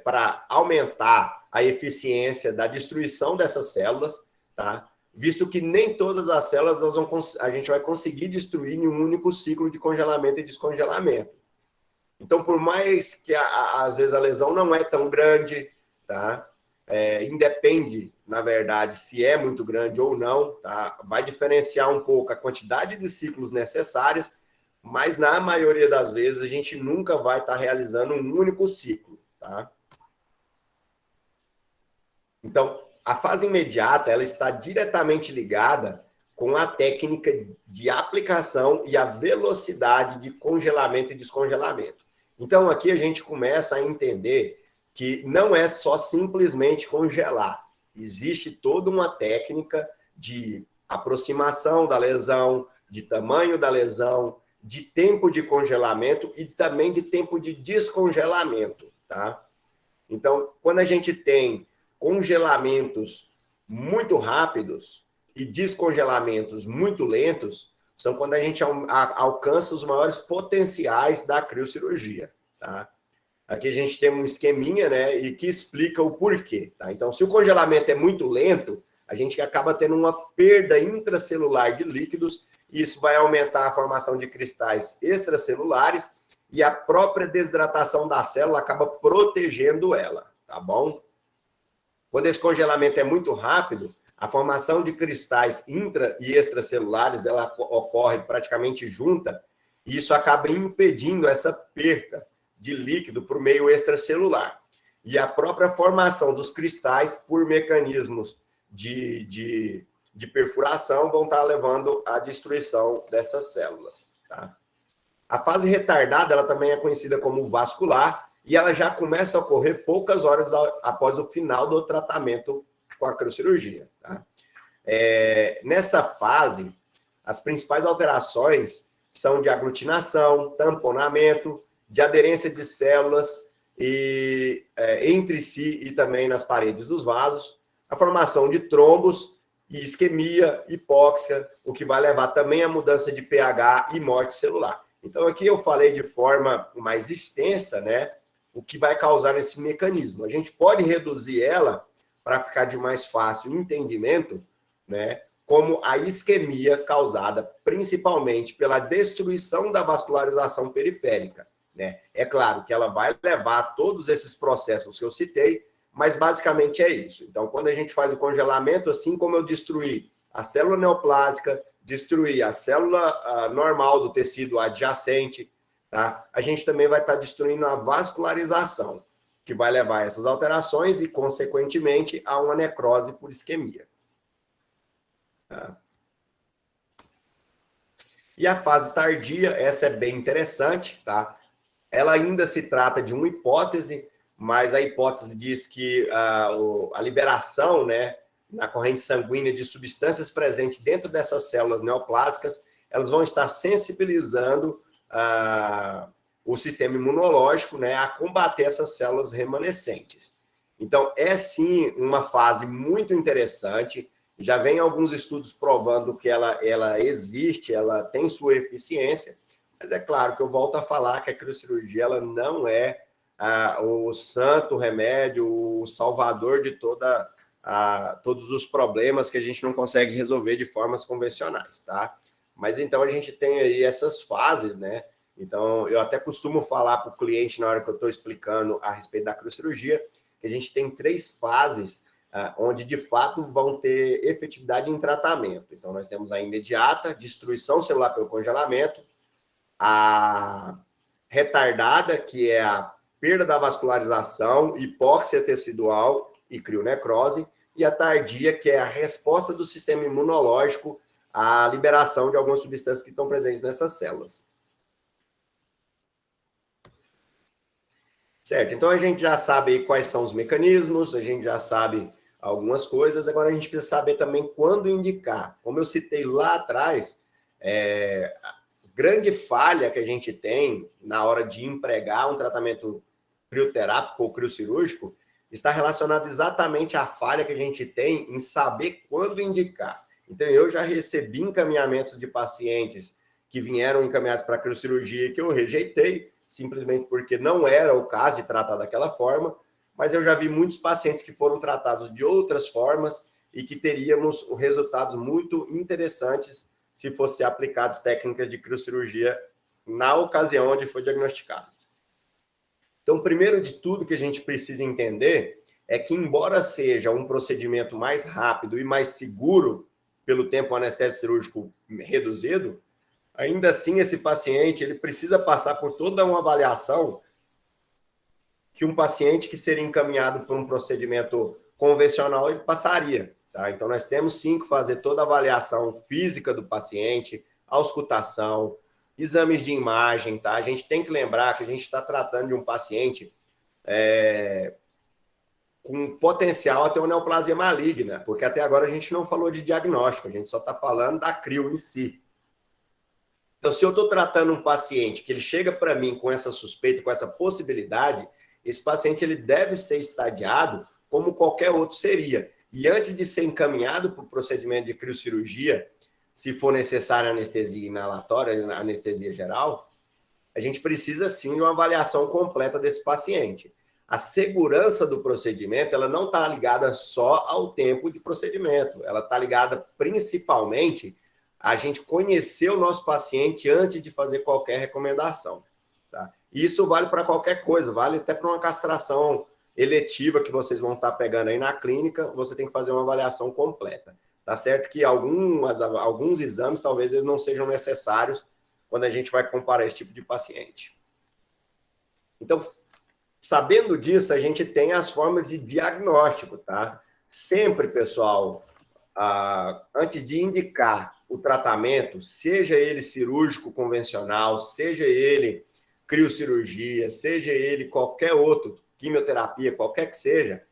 para aumentar a eficiência da destruição dessas células, tá? Visto que nem todas as células a gente vai conseguir destruir em um único ciclo de congelamento e descongelamento. Então, por mais que às vezes a lesão não é tão grande, tá? Independe, na verdade, se é muito grande ou não, tá? Vai diferenciar um pouco a quantidade de ciclos necessárias, mas na maioria das vezes a gente nunca vai estar realizando um único ciclo, tá? Então, a fase imediata, ela está diretamente ligada com a técnica de aplicação e a velocidade de congelamento e descongelamento. Então, aqui a gente começa a entender que não é só simplesmente congelar. Existe toda uma técnica de aproximação da lesão, de tamanho da lesão, de tempo de congelamento e também de tempo de descongelamento, tá? Então, quando a gente tem congelamentos muito rápidos e descongelamentos muito lentos, são quando a gente alcança os maiores potenciais da criocirurgia, tá? Aqui a gente tem um esqueminha, né, e que explica o porquê, tá? Então, se o congelamento é muito lento, a gente acaba tendo uma perda intracelular de líquidos, e isso vai aumentar a formação de cristais extracelulares, e a própria desidratação da célula acaba protegendo ela, tá bom? Quando esse congelamento é muito rápido, a formação de cristais intra e extracelulares, ela ocorre praticamente junta, e isso acaba impedindo essa perca de líquido por meio extracelular. E a própria formação dos cristais, por mecanismos de perfuração, vão estar levando à destruição dessas células, tá? A fase retardada, ela também é conhecida como vascular, e ela já começa a ocorrer poucas horas após o final do tratamento com a criocirurgia, tá? Nessa fase, as principais alterações são de aglutinação, tamponamento, de aderência de células entre si e também nas paredes dos vasos, a formação de trombos e isquemia, hipóxia, o que vai levar também à mudança de pH e morte celular. Então, aqui eu falei de forma mais extensa, né, o que vai causar esse mecanismo. A gente pode reduzir ela para ficar de mais fácil entendimento, né, como a isquemia causada principalmente pela destruição da vascularização periférica, né? É claro que ela vai levar a todos esses processos que eu citei, mas basicamente é isso. Então, quando a gente faz o congelamento, assim como eu destruí a célula neoplásica, destruir a célula normal do tecido adjacente, tá? A gente também vai estar destruindo a vascularização, que vai levar a essas alterações e, consequentemente, a uma necrose por isquemia. Tá? E a fase tardia, essa é bem interessante, tá? Ela ainda se trata de uma hipótese, mas a hipótese diz que a liberação, né, na corrente sanguínea de substâncias presentes dentro dessas células neoplásicas, elas vão estar sensibilizando o sistema imunológico, né, a combater essas células remanescentes. Então, é sim uma fase muito interessante. Já vem alguns estudos provando que ela existe, ela tem sua eficiência, mas é claro que eu volto a falar que a criocirurgia ela não é o santo remédio, o salvador de todos os problemas que a gente não consegue resolver de formas convencionais, tá? Mas então a gente tem aí essas fases, né? Então eu até costumo falar para o cliente na hora que eu estou explicando a respeito da criocirurgia, que a gente tem 3 fases onde de fato vão ter efetividade em tratamento. Então nós temos a imediata, destruição celular pelo congelamento, a retardada, que é a perda da vascularização, hipóxia tecidual e crionecrose, e a tardia, que é a resposta do sistema imunológico à liberação de algumas substâncias que estão presentes nessas células. Certo, então a gente já sabe quais são os mecanismos, a gente já sabe algumas coisas, agora a gente precisa saber também quando indicar. Como eu citei lá atrás, grande falha que a gente tem na hora de empregar um tratamento crioterápico ou criocirúrgico está relacionado exatamente à falha que a gente tem em saber quando indicar. Então, eu já recebi encaminhamentos de pacientes que vieram encaminhados para a criocirurgia que eu rejeitei, simplesmente porque não era o caso de tratar daquela forma, mas eu já vi muitos pacientes que foram tratados de outras formas e que teríamos resultados muito interessantes se fossem aplicadas técnicas de criocirurgia na ocasião onde foi diagnosticado. Então, primeiro de tudo que a gente precisa entender é que, embora seja um procedimento mais rápido e mais seguro pelo tempo anestésico cirúrgico reduzido, ainda assim esse paciente ele precisa passar por toda uma avaliação que um paciente que seria encaminhado por um procedimento convencional ele passaria. Tá? Então, nós temos sim que fazer toda a avaliação física do paciente, auscultação, exames de imagem, tá? A gente tem que lembrar que a gente está tratando de um paciente com potencial a ter uma neoplasia maligna, porque até agora a gente não falou de diagnóstico, a gente só está falando da crio em si. Então, se eu estou tratando um paciente que ele chega para mim com essa suspeita, com essa possibilidade, esse paciente ele deve ser estadiado como qualquer outro seria. E antes de ser encaminhado para o procedimento de criocirurgia, se for necessária anestesia inalatória, anestesia geral, a gente precisa sim de uma avaliação completa desse paciente. A segurança do procedimento, ela não está ligada só ao tempo de procedimento, ela está ligada principalmente a gente conhecer o nosso paciente antes de fazer qualquer recomendação. Tá? Isso vale para qualquer coisa, vale até para uma castração eletiva que vocês vão estar pegando aí na clínica, você tem que fazer uma avaliação completa. Tá certo que alguns exames talvez eles não sejam necessários quando a gente vai comparar esse tipo de paciente. Então, sabendo disso, a gente tem as formas de diagnóstico, tá? Sempre, pessoal, antes de indicar o tratamento, seja ele cirúrgico convencional, seja ele criocirurgia, seja ele qualquer outro, quimioterapia, qualquer que seja,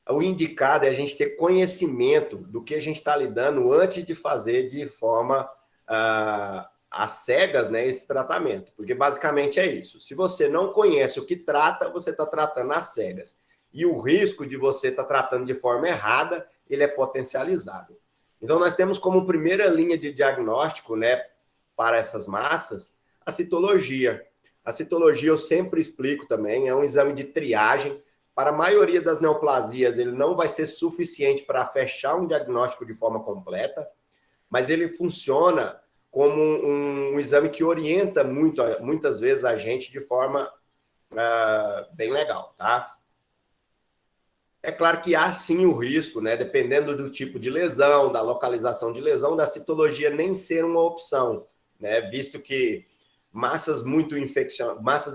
o indicado é a gente ter conhecimento do que a gente está lidando antes de fazer de forma às cegas, né, esse tratamento. Porque basicamente é isso. Se você não conhece o que trata, você está tratando às cegas. E o risco de você estar tratando de forma errada, ele é potencializado. Então, nós temos como primeira linha de diagnóstico, né, para essas massas, a citologia. A citologia eu sempre explico também, é um exame de triagem. Para a maioria das neoplasias, ele não vai ser suficiente para fechar um diagnóstico de forma completa, mas ele funciona como um exame que orienta muitas vezes a gente de forma bem legal, tá? É claro que há sim o risco, né? Dependendo do tipo de lesão, da localização de lesão, da citologia nem ser uma opção, né? Visto que massas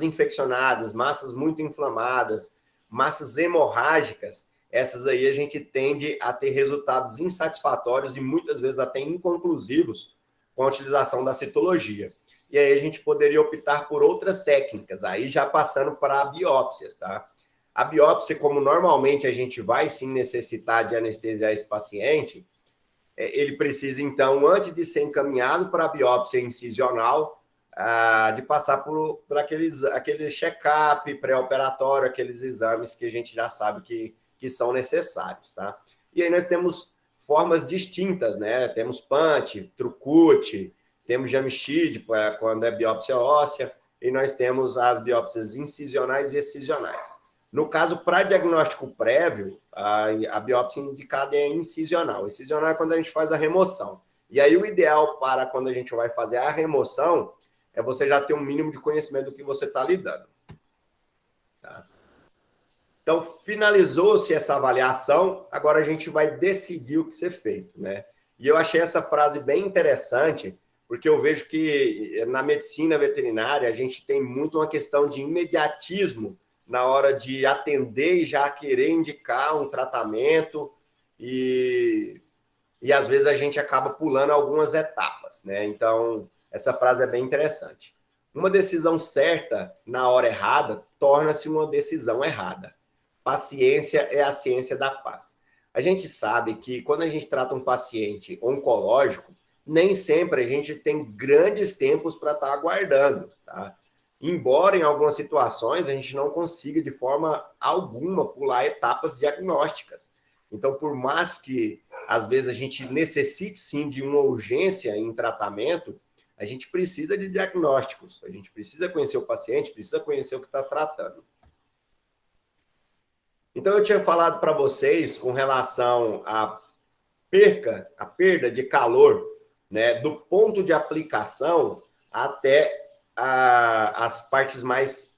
infeccionadas, massas muito inflamadas, massas hemorrágicas, essas aí a gente tende a ter resultados insatisfatórios e muitas vezes até inconclusivos com a utilização da citologia. E aí a gente poderia optar por outras técnicas, aí já passando para biópsias, tá? A biópsia, como normalmente a gente vai sim necessitar de anestesiar esse paciente, ele precisa, então, antes de ser encaminhado para a biópsia incisional, de passar por aquele check-up pré-operatório, aqueles exames que a gente já sabe que são necessários, tá? E aí nós temos formas distintas, né? Temos punch, trucute, temos Jamshid, quando é biópsia óssea, e nós temos as biópsias incisionais e excisionais. No caso, para diagnóstico prévio, a biópsia indicada é incisional. Incisional é quando a gente faz a remoção. E aí o ideal para quando a gente vai fazer a remoção é você já ter um mínimo de conhecimento do que você está lidando. Tá? Então, finalizou-se essa avaliação, agora a gente vai decidir o que ser feito, né? E eu achei essa frase bem interessante, porque eu vejo que na medicina veterinária a gente tem muito uma questão de imediatismo na hora de atender e já querer indicar um tratamento e às vezes a gente acaba pulando algumas etapas, né? Então, essa frase é bem interessante. Uma decisão certa na hora errada torna-se uma decisão errada. Paciência é a ciência da paz. A gente sabe que quando a gente trata um paciente oncológico, nem sempre a gente tem grandes tempos para estar aguardando, tá? Embora em algumas situações a gente não consiga de forma alguma pular etapas diagnósticas. Então, por mais que às vezes a gente necessite sim de uma urgência em tratamento, a gente precisa de diagnósticos, a gente precisa conhecer o paciente, precisa conhecer o que está tratando. Então, eu tinha falado para vocês com relação à perda de calor, né, do ponto de aplicação até as partes mais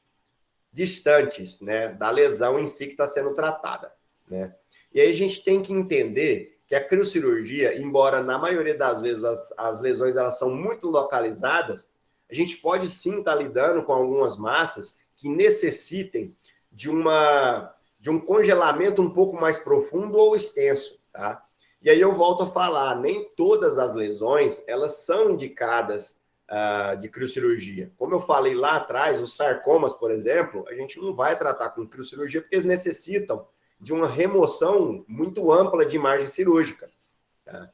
distantes, né, da lesão em si que está sendo tratada, né? E aí a gente tem que entender que a criocirurgia, embora na maioria das vezes as lesões elas são muito localizadas, a gente pode sim estar lidando com algumas massas que necessitem de um congelamento um pouco mais profundo ou extenso, tá? E aí eu volto a falar, nem todas as lesões elas são indicadas de criocirurgia. Como eu falei lá atrás, os sarcomas, por exemplo, a gente não vai tratar com criocirurgia porque eles necessitam de uma remoção muito ampla de margem cirúrgica. Tá?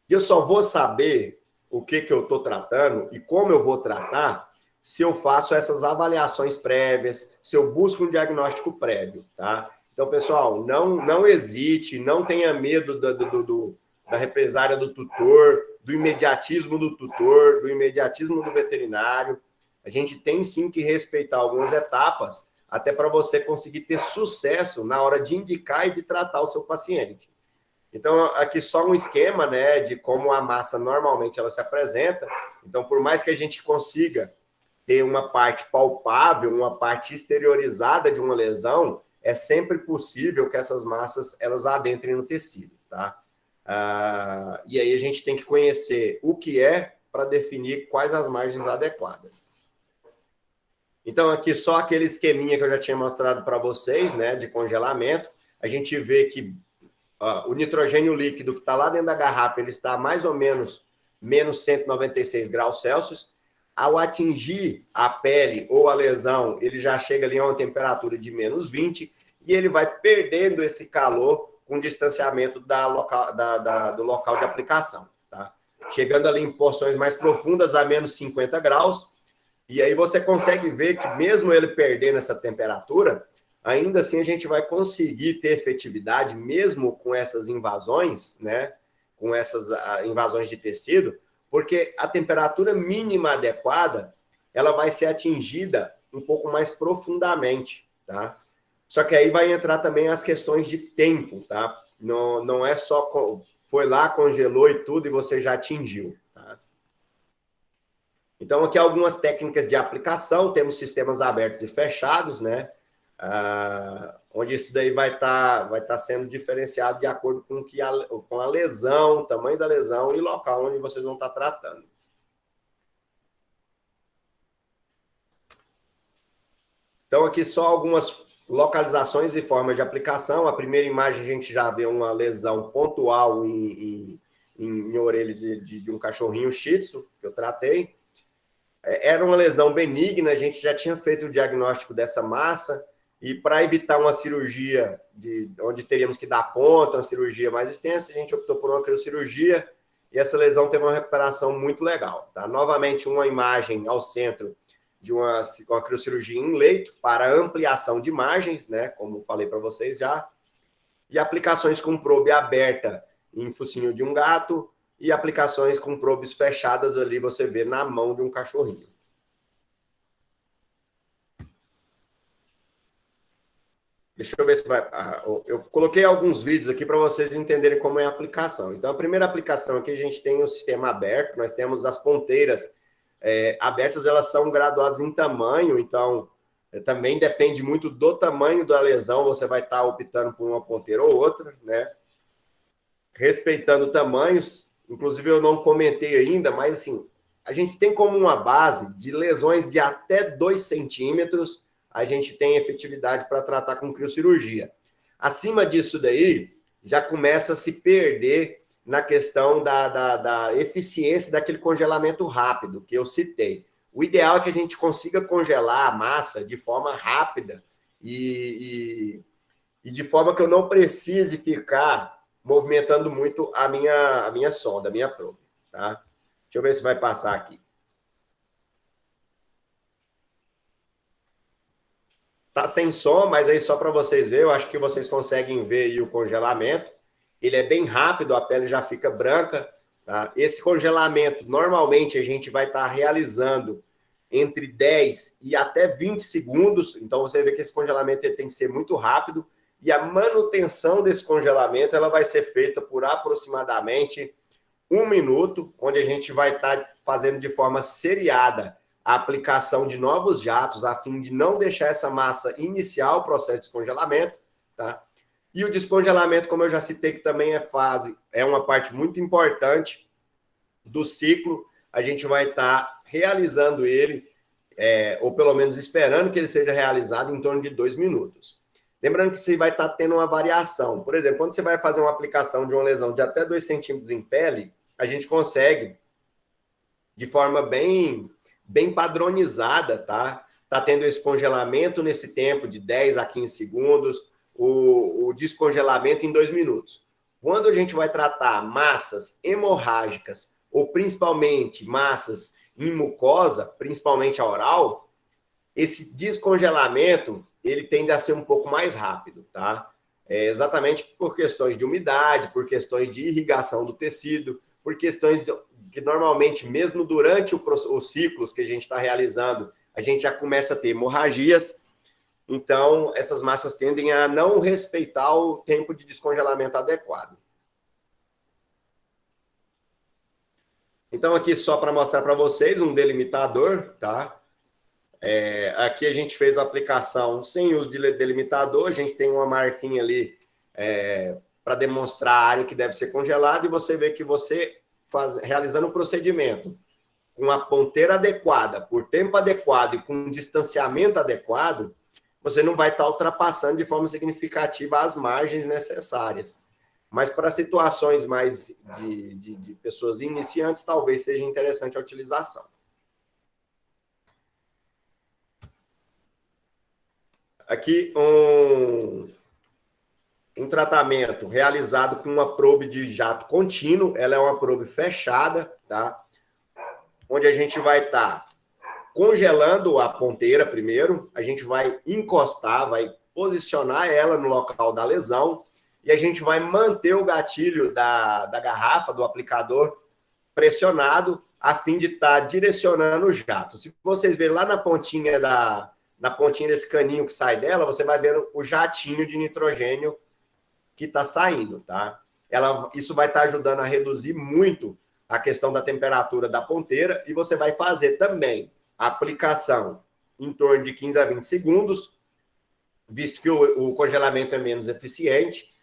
E eu só vou saber o que eu estou tratando e como eu vou tratar se eu faço essas avaliações prévias, se eu busco um diagnóstico prévio, tá? Então, pessoal, não hesite, não tenha medo da represária do tutor, do imediatismo do tutor, do imediatismo do veterinário. A gente tem sim que respeitar algumas etapas, até para você conseguir ter sucesso na hora de indicar e de tratar o seu paciente. Então, aqui só um esquema, né, de como a massa normalmente ela se apresenta. Então, por mais que a gente consiga ter uma parte palpável, uma parte exteriorizada de uma lesão, é sempre possível que essas massas elas adentrem no tecido, tá? E aí a gente tem que conhecer o que é para definir quais as margens adequadas. Então, aqui só aquele esqueminha que eu já tinha mostrado para vocês, né, de congelamento. A gente vê que o nitrogênio líquido que está lá dentro da garrafa, ele está mais ou menos menos 196 graus Celsius. Ao atingir a pele ou a lesão, ele já chega ali a uma temperatura de menos 20 e ele vai perdendo esse calor com distanciamento do local de aplicação, tá? Chegando ali em porções mais profundas a menos 50 graus. E aí você consegue ver que mesmo ele perdendo essa temperatura, ainda assim a gente vai conseguir ter efetividade, mesmo com essas invasões, né? Com essas invasões de tecido, porque a temperatura mínima adequada, ela vai ser atingida um pouco mais profundamente, tá? Só que aí vai entrar também as questões de tempo, tá? Não é só foi lá, congelou e tudo, e você já atingiu, tá? Então, aqui algumas técnicas de aplicação, temos sistemas abertos e fechados, né? Onde isso daí vai estar sendo diferenciado de acordo com a lesão, o tamanho da lesão e local onde vocês vão estar tratando. Então, aqui só algumas localizações e formas de aplicação. A primeira imagem a gente já vê uma lesão pontual em orelha de um cachorrinho Shih Tzu, que eu tratei. Era uma lesão benigna, a gente já tinha feito o diagnóstico dessa massa, e para evitar uma cirurgia onde teríamos que dar ponta, uma cirurgia mais extensa, a gente optou por uma criocirurgia, e essa lesão teve uma recuperação muito legal, tá? Novamente, uma imagem ao centro de uma criocirurgia em leito para ampliação de margens, né? Como falei para vocês já, e aplicações com probe aberta em focinho de um gato, e aplicações com probes fechadas ali, você vê na mão de um cachorrinho. Deixa eu ver se vai... eu coloquei alguns vídeos aqui para vocês entenderem como é a aplicação. Então, a primeira aplicação aqui, a gente tem o sistema aberto, nós temos as ponteiras abertas, elas são graduadas em tamanho, então também depende muito do tamanho da lesão, você vai estar optando por uma ponteira ou outra, né? Respeitando tamanhos. Inclusive, eu não comentei ainda, mas assim, a gente tem como uma base de lesões de até 2 centímetros, a gente tem efetividade para tratar com criocirurgia. Acima disso daí, já começa a se perder na questão da eficiência daquele congelamento rápido que eu citei. O ideal é que a gente consiga congelar a massa de forma rápida e de forma que eu não precise ficar movimentando muito a minha sonda, a minha probe, tá? Deixa eu ver se vai passar aqui. Tá sem som, mas aí só para vocês verem, eu acho que vocês conseguem ver aí o congelamento. Ele é bem rápido, a pele já fica branca, tá? Esse congelamento, normalmente, a gente vai estar realizando entre 10 e até 20 segundos, então você vê que esse congelamento tem que ser muito rápido, e a manutenção desse congelamento ela vai ser feita por aproximadamente 1 minuto, onde a gente vai estar fazendo de forma seriada a aplicação de novos jatos, a fim de não deixar essa massa iniciar o processo de descongelamento, tá? E o descongelamento, como eu já citei, que também é uma parte muito importante do ciclo, a gente vai estar realizando ele, ou pelo menos esperando que ele seja realizado em torno de 2 minutos. Lembrando que você vai estar tendo uma variação. Por exemplo, quando você vai fazer uma aplicação de uma lesão de até 2 centímetros em pele, a gente consegue, de forma bem padronizada, tá? Tá tendo esse congelamento nesse tempo de 10 a 15 segundos, o descongelamento em 2 minutos. Quando a gente vai tratar massas hemorrágicas ou principalmente massas em mucosa, principalmente a oral, esse descongelamento ele tende a ser um pouco mais rápido, tá? Exatamente por questões de umidade, por questões de irrigação do tecido, por questões que normalmente, mesmo durante os ciclos que a gente está realizando, a gente já começa a ter hemorragias. Então, essas massas tendem a não respeitar o tempo de descongelamento adequado. Então, aqui só para mostrar para vocês um delimitador, tá? Aqui a gente fez a aplicação sem uso de delimitador, a gente tem uma marquinha ali para demonstrar a área que deve ser congelada, e você vê que você realizando o procedimento com a ponteira adequada, por tempo adequado e com um distanciamento adequado, você não vai estar ultrapassando de forma significativa as margens necessárias. Mas para situações mais de pessoas iniciantes, talvez seja interessante a utilização. Aqui um tratamento realizado com uma probe de jato contínuo. Ela é uma probe fechada, tá? Onde a gente vai estar congelando a ponteira primeiro, a gente vai encostar, vai posicionar ela no local da lesão, e a gente vai manter o gatilho da garrafa, do aplicador, pressionado, a fim de estar direcionando o jato. Se vocês verem lá na pontinha desse caninho que sai dela, você vai vendo o jatinho de nitrogênio que está saindo, tá? Isso vai estar ajudando a reduzir muito a questão da temperatura da ponteira, e você vai fazer também a aplicação em torno de 15 a 20 segundos, visto que o congelamento é menos eficiente,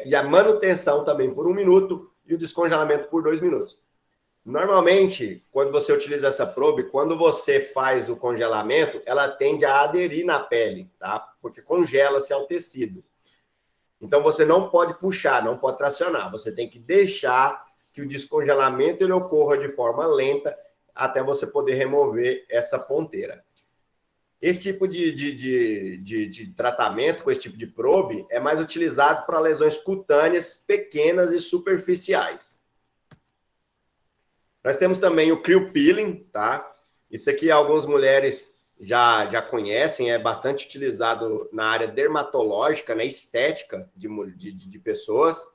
e a manutenção também por 1 minuto e o descongelamento por 2 minutos. Normalmente, quando você utiliza essa probe, quando você faz o congelamento, ela tende a aderir na pele, tá? Porque congela-se ao tecido. Então, você não pode puxar, não pode tracionar. Você tem que deixar que o descongelamento ele ocorra de forma lenta até você poder remover essa ponteira. Esse tipo de tratamento com esse tipo de probe é mais utilizado para lesões cutâneas pequenas e superficiais. Nós temos também o cryo peeling, tá? Isso aqui algumas mulheres já conhecem, é bastante utilizado na área dermatológica, na estética de pessoas,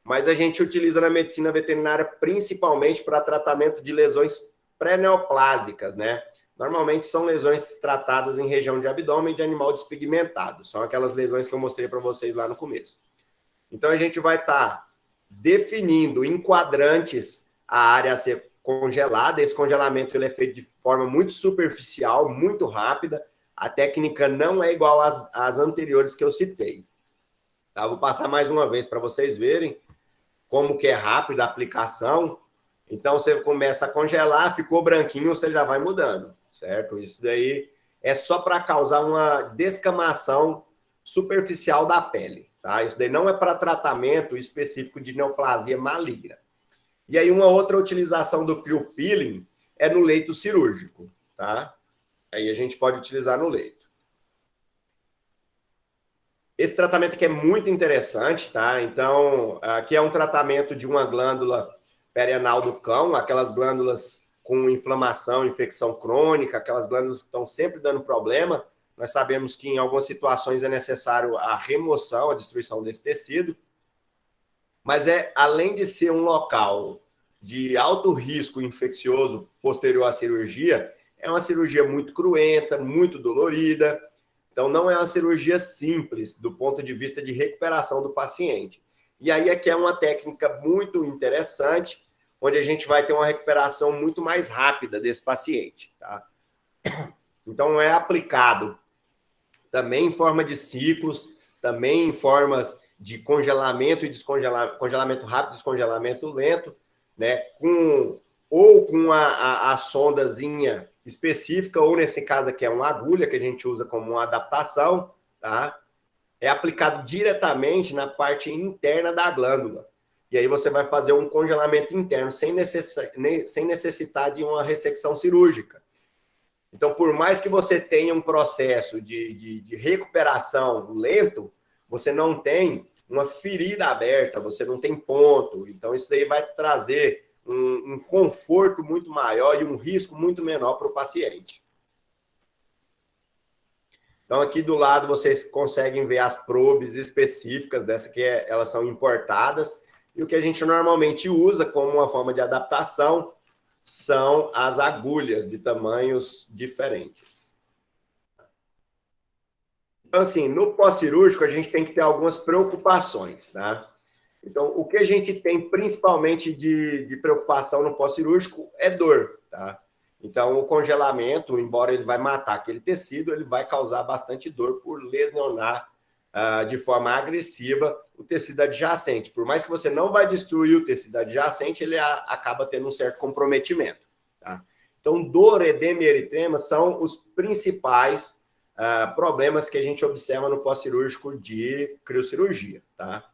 mas a gente utiliza na medicina veterinária principalmente para tratamento de lesões pré-neoplásicas, né? Normalmente são lesões tratadas em região de abdômen de animal despigmentado. São aquelas lesões que eu mostrei para vocês lá no começo. Então, a gente vai estar definindo em quadrantes a área a ser congelada. Esse congelamento ele é feito de forma muito superficial, muito rápida. A técnica não é igual às anteriores que eu citei. Tá? Vou passar mais uma vez para vocês verem como que é rápida a aplicação. Então, você começa a congelar, ficou branquinho, você já vai mudando, certo? Isso daí é só para causar uma descamação superficial da pele, tá? Isso daí não é para tratamento específico de neoplasia maligna. E aí, uma outra utilização do cryo peeling é no leito cirúrgico, tá? Aí a gente pode utilizar no leito. Esse tratamento aqui é muito interessante, tá? Então, aqui é um tratamento de uma glândula perianal do cão, aquelas glândulas com inflamação, infecção crônica, aquelas glândulas que estão sempre dando problema. Nós sabemos que em algumas situações é necessário a remoção, a destruição desse tecido. Mas além de ser um local de alto risco infeccioso posterior à cirurgia, é uma cirurgia muito cruenta, muito dolorida. Então, não é uma cirurgia simples do ponto de vista de recuperação do paciente. E aí aqui é uma técnica muito interessante, onde a gente vai ter uma recuperação muito mais rápida desse paciente, tá? Então, é aplicado também em forma de ciclos, também em formas de congelamento e descongelamento, congelamento rápido, descongelamento lento, né? Com a sondazinha específica, ou nesse caso aqui é uma agulha que a gente usa como uma adaptação, tá? É aplicado diretamente na parte interna da glândula. E aí você vai fazer um congelamento interno sem necessitar de uma ressecção cirúrgica. Então, por mais que você tenha um processo de recuperação lento, você não tem uma ferida aberta, você não tem ponto. Então, isso daí vai trazer um conforto muito maior e um risco muito menor para o paciente. Então, aqui do lado, vocês conseguem ver as probes específicas dessa que elas são importadas. E o que a gente normalmente usa como uma forma de adaptação são as agulhas de tamanhos diferentes. Então, assim, no pós-cirúrgico, a gente tem que ter algumas preocupações, tá? Então, o que a gente tem principalmente de preocupação no pós-cirúrgico é dor, tá? Então, o congelamento, embora ele vai matar aquele tecido, ele vai causar bastante dor por lesionar de forma agressiva o tecido adjacente. Por mais que você não vai destruir o tecido adjacente, ele acaba tendo um certo comprometimento, tá? Então, dor, edema e eritema são os principais problemas que a gente observa no pós-cirúrgico de criocirurgia, tá?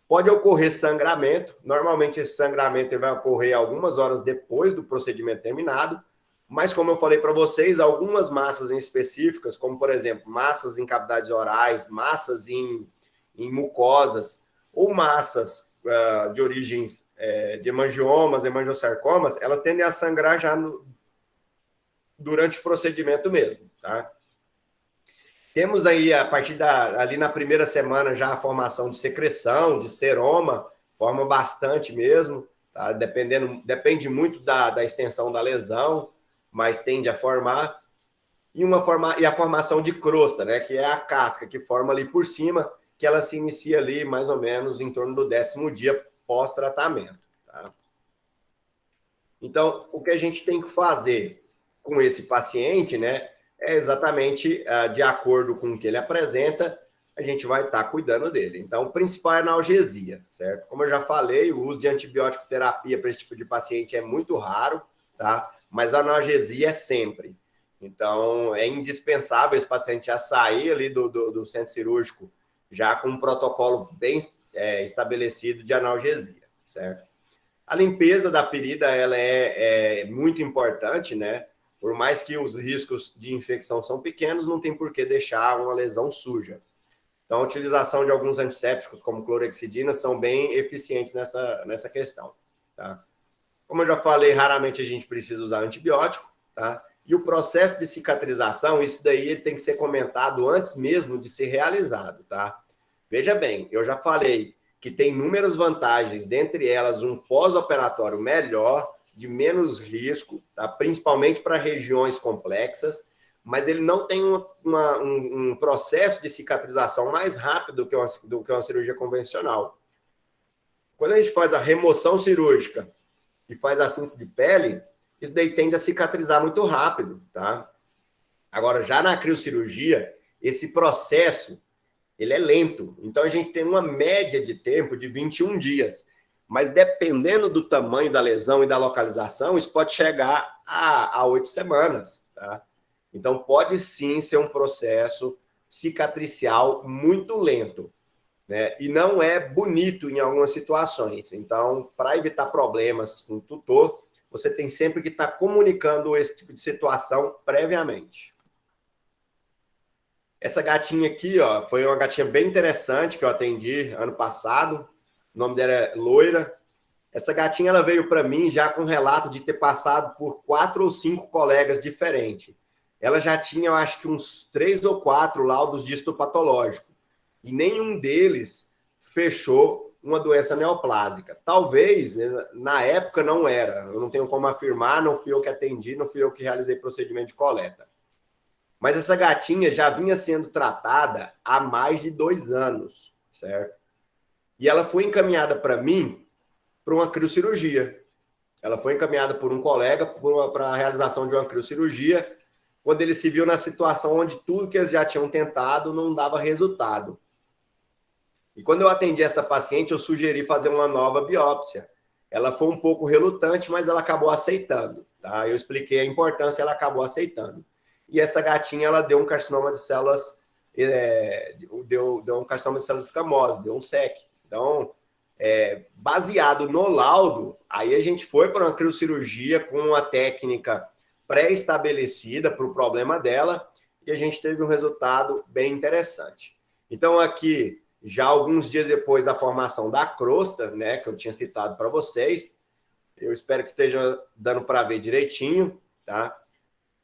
Pode ocorrer sangramento. Normalmente, esse sangramento vai ocorrer algumas horas depois do procedimento terminado, mas, como eu falei para vocês, algumas massas em específicas, como, por exemplo, massas em cavidades orais, massas em mucosas, ou massas de origens de hemangiomas, hemangiosarcomas, elas tendem a sangrar já durante o procedimento mesmo, tá? Temos aí, a partir ali na primeira semana, já a formação de secreção, de seroma, forma bastante mesmo, tá? Depende muito da extensão da lesão, mas tende a formar. E a formação de crosta, né? Que é a casca que forma ali por cima, que ela se inicia ali mais ou menos em torno do 10º dia pós-tratamento, tá? Então, o que a gente tem que fazer com esse paciente, né? É exatamente de acordo com o que ele apresenta, a gente vai estar cuidando dele. Então, o principal é a analgesia, certo? Como eu já falei, o uso de antibiótico terapia para esse tipo de paciente é muito raro, tá? Mas a analgesia é sempre. Então, é indispensável esse paciente já sair ali do centro cirúrgico já com um protocolo bem estabelecido de analgesia, certo? A limpeza da ferida, ela é muito importante, né? Por mais que os riscos de infecção são pequenos, não tem por que deixar uma lesão suja. Então, a utilização de alguns antissépticos, como clorexidina, são bem eficientes nessa questão, tá? Como eu já falei, raramente a gente precisa usar antibiótico, tá? E o processo de cicatrização, isso daí ele tem que ser comentado antes mesmo de ser realizado, tá? Veja bem, eu já falei que tem inúmeras vantagens, dentre elas um pós-operatório melhor, de menos risco, tá? Principalmente para regiões complexas, mas ele não tem um processo de cicatrização mais rápido do que uma cirurgia convencional. Quando a gente faz a remoção cirúrgica e faz a síntese de pele, isso daí tende a cicatrizar muito rápido, tá? Agora, já na criocirurgia, esse processo, ele é lento. Então, a gente tem uma média de tempo de 21 dias. Mas dependendo do tamanho da lesão e da localização, isso pode chegar a 8 semanas, tá? Então, pode sim ser um processo cicatricial muito lento, né? E não é bonito em algumas situações. Então, para evitar problemas com o tutor, você tem sempre que estar comunicando esse tipo de situação previamente. Essa gatinha aqui, ó, foi uma gatinha bem interessante que eu atendi ano passado. O nome dela é Loira. Essa gatinha ela veio para mim já com relato de ter passado por 4 ou 5 colegas diferentes. Ela já tinha, eu acho que uns 3 ou 4 laudos de histopatológico. E nenhum deles fechou uma doença neoplásica. Talvez, na época, não era. Eu não tenho como afirmar, não fui eu que atendi, não fui eu que realizei procedimento de coleta. Mas essa gatinha já vinha sendo tratada há mais de 2 anos, certo? E ela foi encaminhada para mim para uma criocirurgia. Ela foi encaminhada por um colega para a realização de uma criocirurgia, quando ele se viu na situação onde tudo que eles já tinham tentado não dava resultado. E quando eu atendi essa paciente, eu sugeri fazer uma nova biópsia. Ela foi um pouco relutante, mas ela acabou aceitando, tá? Eu expliquei a importância, ela acabou aceitando. E essa gatinha, ela deu um carcinoma de células, deu um carcinoma de células escamosas, deu um SEC. Então, baseado no laudo, aí a gente foi para uma criocirurgia com uma técnica pré-estabelecida para o problema dela e a gente teve um resultado bem interessante. Então, aqui, já alguns dias depois da formação da crosta, né, que eu tinha citado para vocês, Eu espero que esteja dando para ver direitinho, tá?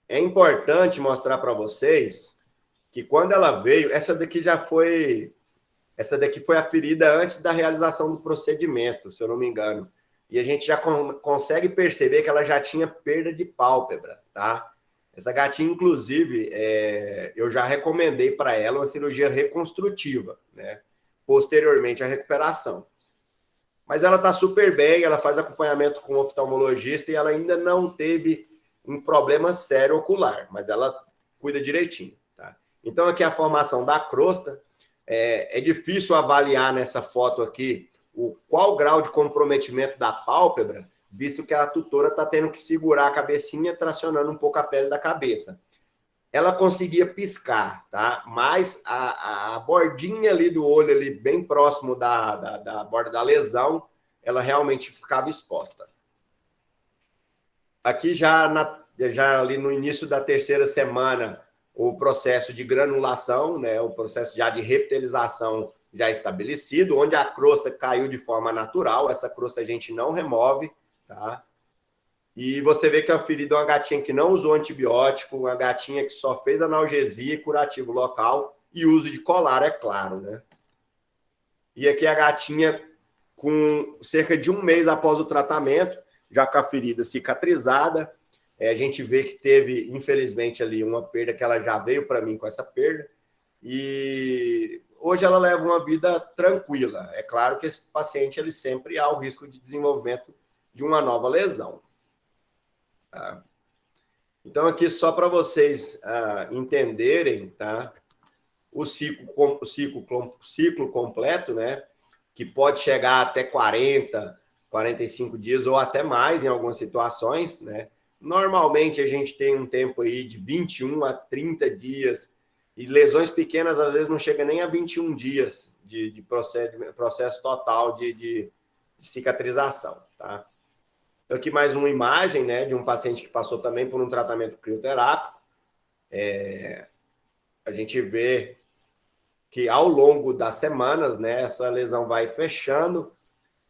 É importante mostrar para vocês que quando ela veio, essa daqui foi a ferida antes da realização do procedimento, se eu não me engano. E a gente já consegue perceber que ela já tinha perda de pálpebra, tá? Essa gatinha, inclusive, eu já recomendei para ela uma cirurgia reconstrutiva, né? Posteriormente à recuperação. Mas ela está super bem, ela faz acompanhamento com o oftalmologista e ela ainda não teve um problema sério ocular, mas ela cuida direitinho, tá? Então, aqui a formação da crosta. É difícil avaliar nessa foto aqui qual grau de comprometimento da pálpebra, visto que a tutora está tendo que segurar a cabecinha, tracionando um pouco a pele da cabeça. Ela conseguia piscar, tá? Mas a bordinha ali do olho, ali, bem próximo da borda da lesão, ela realmente ficava exposta. Aqui já ali no início da terceira semana, o processo de granulação, né, o processo já de reptilização já estabelecido, onde a crosta caiu de forma natural, essa crosta a gente não remove, tá? E você vê que a ferida é uma gatinha que não usou antibiótico, uma gatinha que só fez analgesia e curativo local e uso de colar, é claro, né? E aqui a gatinha com cerca de 1 mês após o tratamento, já com a ferida cicatrizada. A gente vê que teve, infelizmente, ali uma perda que ela já veio para mim com essa perda. E hoje ela leva uma vida tranquila. É claro que esse paciente ele sempre há o risco de desenvolvimento de uma nova lesão. Tá? Então, aqui só para vocês entenderem, tá? O ciclo completo, né? Que pode chegar até 40, 45 dias ou até mais em algumas situações, né? Normalmente a gente tem um tempo aí de 21 a 30 dias e lesões pequenas às vezes não chega nem a 21 dias de processo total de cicatrização, tá? Então aqui mais uma imagem, né, de um paciente que passou também por um tratamento crioterápico. A gente vê que ao longo das semanas, né, essa lesão vai fechando.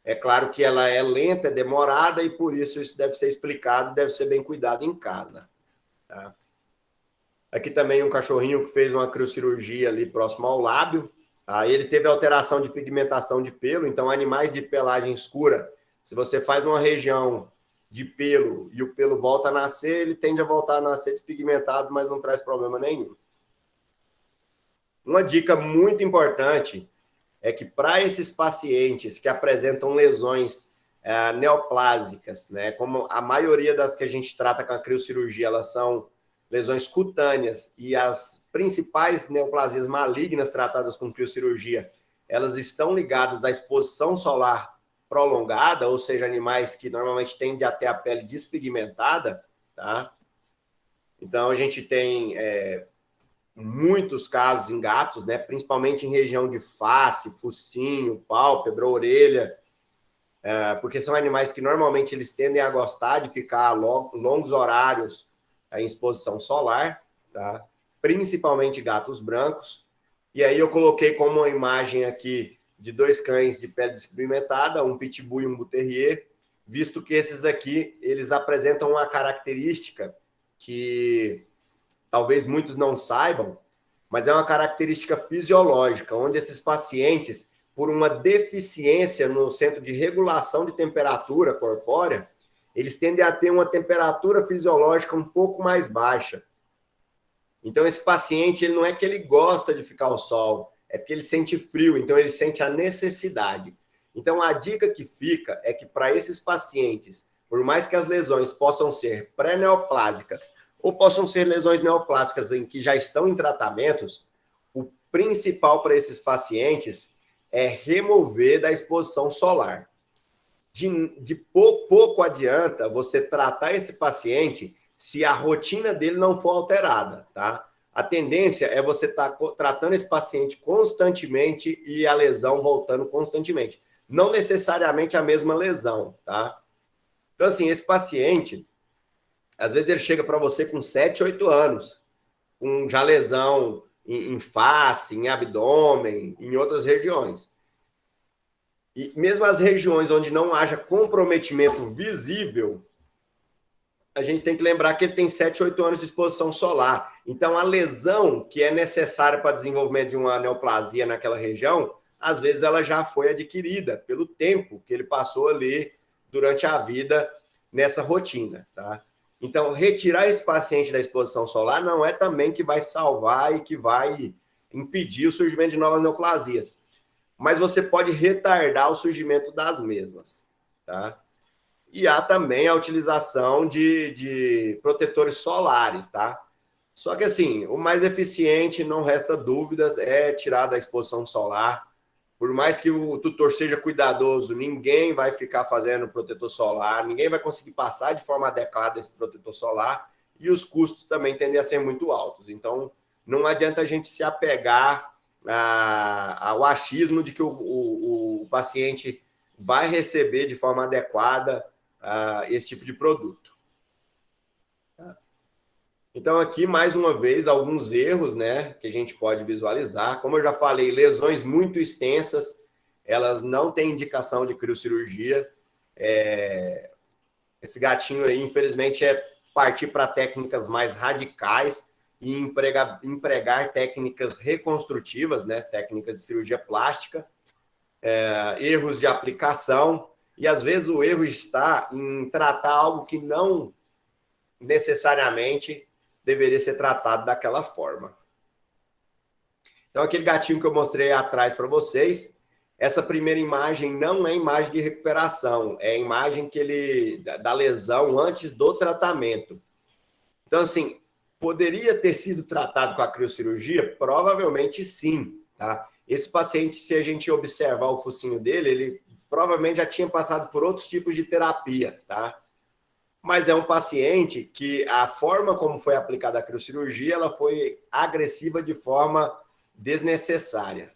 É claro que ela é lenta, é demorada, e por isso deve ser explicado, deve ser bem cuidado em casa. Tá? Aqui também um cachorrinho que fez uma criocirurgia ali próximo ao lábio. Tá? Ele teve alteração de pigmentação de pelo, então animais de pelagem escura, se você faz uma região de pelo e o pelo volta a nascer, ele tende a voltar a nascer despigmentado, mas não traz problema nenhum. Uma dica muito importante é que para esses pacientes que apresentam lesões neoplásicas, né, como a maioria das que a gente trata com a criocirurgia, elas são lesões cutâneas, e as principais neoplasias malignas tratadas com criocirurgia, elas estão ligadas à exposição solar prolongada, ou seja, animais que normalmente tendem a ter a pele despigmentada, tá? Então, a gente tem muitos casos em gatos, né? Principalmente em região de face, focinho, pálpebra, orelha, porque são animais que normalmente eles tendem a gostar de ficar longos horários em exposição solar, tá? Principalmente gatos brancos. E aí eu coloquei como uma imagem aqui de 2 cães de pele despigmentada, um pitbull e um bull terrier, visto que esses aqui, eles apresentam uma característica que talvez muitos não saibam, mas é uma característica fisiológica, onde esses pacientes, por uma deficiência no centro de regulação de temperatura corpórea, eles tendem a ter uma temperatura fisiológica um pouco mais baixa. Então, esse paciente, ele não é que ele gosta de ficar ao sol, é porque ele sente frio, então ele sente a necessidade. Então, a dica que fica é que para esses pacientes, por mais que as lesões possam ser pré-neoplásicas ou possam ser lesões neoplásicas em que já estão em tratamentos, o principal para esses pacientes é remover da exposição solar. De pouco adianta você tratar esse paciente se a rotina dele não for alterada, tá? A tendência é você estar tratando esse paciente constantemente e a lesão voltando constantemente. Não necessariamente a mesma lesão, tá? Então, assim, esse paciente, às vezes ele chega para você com 7, 8 anos, com já lesão em face, em abdômen, em outras regiões. E mesmo as regiões onde não haja comprometimento visível, a gente tem que lembrar que ele tem 7, 8 anos de exposição solar. Então, a lesão que é necessária para o desenvolvimento de uma neoplasia naquela região, às vezes ela já foi adquirida pelo tempo que ele passou ali durante a vida nessa rotina, tá? Então, retirar esse paciente da exposição solar não é também que vai salvar e que vai impedir o surgimento de novas neoplasias. Mas você pode retardar o surgimento das mesmas, tá? E há também a utilização de protetores solares, tá? Só que, assim, o mais eficiente, não resta dúvidas, é tirar da exposição solar. Por mais que o tutor seja cuidadoso, ninguém vai ficar fazendo protetor solar, ninguém vai conseguir passar de forma adequada esse protetor solar, e os custos também tendem a ser muito altos. Então, não adianta a gente se apegar ao achismo de que o paciente vai receber de forma adequada esse tipo de produto. Então, aqui, mais uma vez, alguns erros, né, que a gente pode visualizar. Como eu já falei, lesões muito extensas, elas não têm indicação de criocirurgia. Esse gatinho aí, infelizmente, é partir para técnicas mais radicais e empregar técnicas reconstrutivas, né, técnicas de cirurgia plástica, erros de aplicação, e às vezes o erro está em tratar algo que não necessariamente deveria ser tratado daquela forma. Então, aquele gatinho que eu mostrei atrás para vocês, essa primeira imagem não é imagem de recuperação, é a imagem da lesão antes do tratamento. Então, assim, poderia ter sido tratado com a criocirurgia? Provavelmente sim, tá? Esse paciente, se a gente observar o focinho dele, ele provavelmente já tinha passado por outros tipos de terapia, tá? Mas é um paciente que a forma como foi aplicada a criocirurgia, ela foi agressiva de forma desnecessária.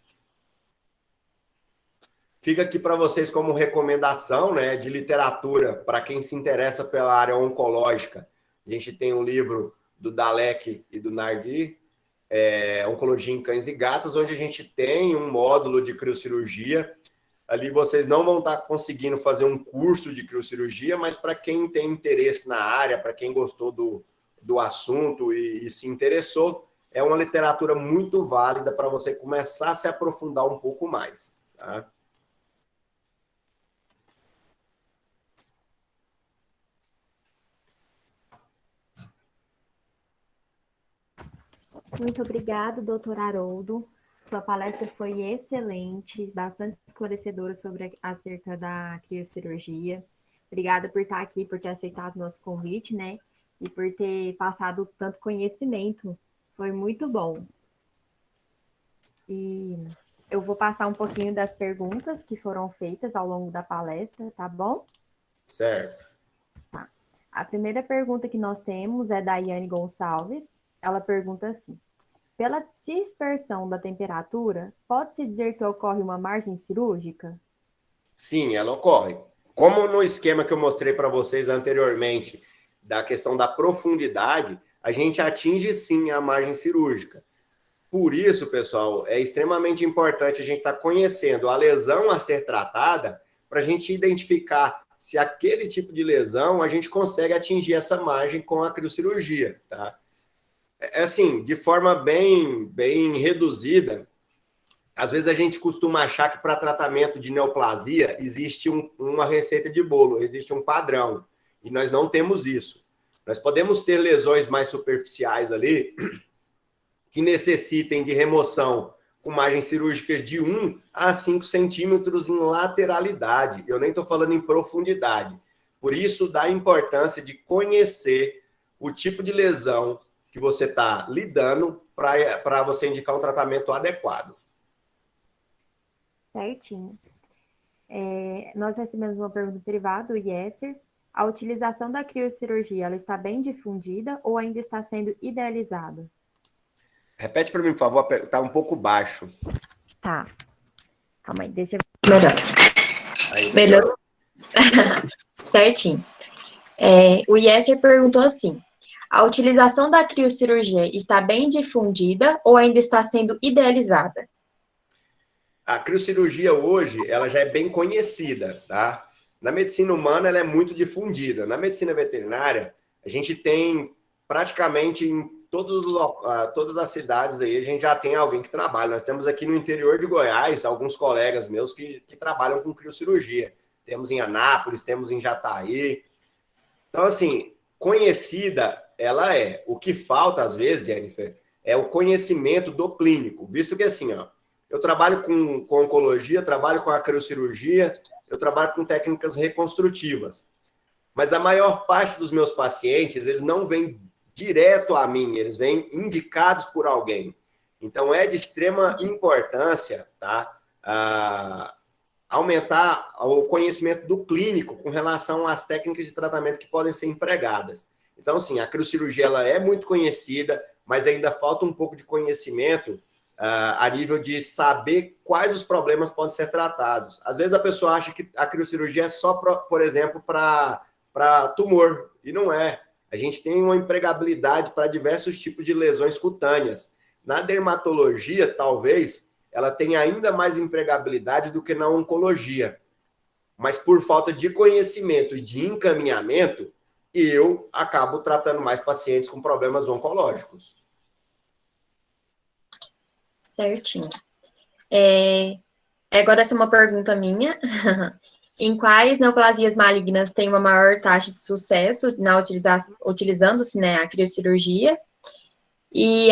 Fica aqui para vocês como recomendação, né, de literatura para quem se interessa pela área oncológica. A gente tem um livro do Dalek e do Nardi, Oncologia em Cães e Gatos, onde a gente tem um módulo de criocirurgia. Ali vocês não vão estar conseguindo fazer um curso de criocirurgia, mas para quem tem interesse na área, para quem gostou do assunto e se interessou, é uma literatura muito válida para você começar a se aprofundar um pouco mais, tá? Muito obrigada, doutor Haroldo. Sua palestra foi excelente, bastante esclarecedora acerca da criocirurgia. Obrigada por estar aqui, por ter aceitado o nosso convite, né? E por ter passado tanto conhecimento. Foi muito bom. E eu vou passar um pouquinho das perguntas que foram feitas ao longo da palestra, tá bom? Certo. Tá. A primeira pergunta que nós temos é da Yane Gonçalves. Ela pergunta assim: pela dispersão da temperatura, pode-se dizer que ocorre uma margem cirúrgica? Sim, ela ocorre. Como no esquema que eu mostrei para vocês anteriormente, da questão da profundidade, a gente atinge sim a margem cirúrgica. Por isso, pessoal, é extremamente importante a gente estar conhecendo a lesão a ser tratada para a gente identificar se aquele tipo de lesão a gente consegue atingir essa margem com a criocirurgia, tá? Assim, de forma bem reduzida, às vezes a gente costuma achar que para tratamento de neoplasia existe uma receita de bolo, existe um padrão, e nós não temos isso. Nós podemos ter lesões mais superficiais ali, que necessitem de remoção com margens cirúrgicas de 1 a 5 centímetros em lateralidade. Eu nem estou falando em profundidade. Por isso, dá importância de conhecer o tipo de lesão que você está lidando para você indicar um tratamento adequado. Certinho. Nós recebemos uma pergunta privada do Yesser. A utilização da criocirurgia, ela está bem difundida ou ainda está sendo idealizada? Repete para mim, por favor, está um pouco baixo. Tá. Calma aí, deixa eu... Melhor. Aí, melhor. Certinho. O Yesser perguntou assim: a utilização da criocirurgia está bem difundida ou ainda está sendo idealizada? A criocirurgia hoje, ela já é bem conhecida, tá? Na medicina humana, ela é muito difundida. Na medicina veterinária, a gente tem praticamente em todas as cidades aí, a gente já tem alguém que trabalha. Nós temos aqui no interior de Goiás alguns colegas meus que trabalham com criocirurgia. Temos em Anápolis, temos em Jataí. Então, assim, conhecida ela é. O que falta, às vezes, Jennifer, é o conhecimento do clínico. Visto que, assim, ó, eu trabalho com oncologia, trabalho com a criocirurgia, eu trabalho com técnicas reconstrutivas. Mas a maior parte dos meus pacientes, eles não vêm direto a mim, eles vêm indicados por alguém. Então, é de extrema importância, tá? Aumentar o conhecimento do clínico com relação às técnicas de tratamento que podem ser empregadas. Então, sim, a criocirurgia ela é muito conhecida, mas ainda falta um pouco de conhecimento a nível de saber quais os problemas podem ser tratados. Às vezes a pessoa acha que a criocirurgia é só, por exemplo, para tumor, e não é. A gente tem uma empregabilidade para diversos tipos de lesões cutâneas. Na dermatologia, talvez, ela tem ainda mais empregabilidade do que na oncologia. Mas por falta de conhecimento e de encaminhamento, eu acabo tratando mais pacientes com problemas oncológicos. Certinho. Agora essa é uma pergunta minha. Em quais neoplasias malignas tem uma maior taxa de sucesso utilizando-se, né, a criocirurgia? E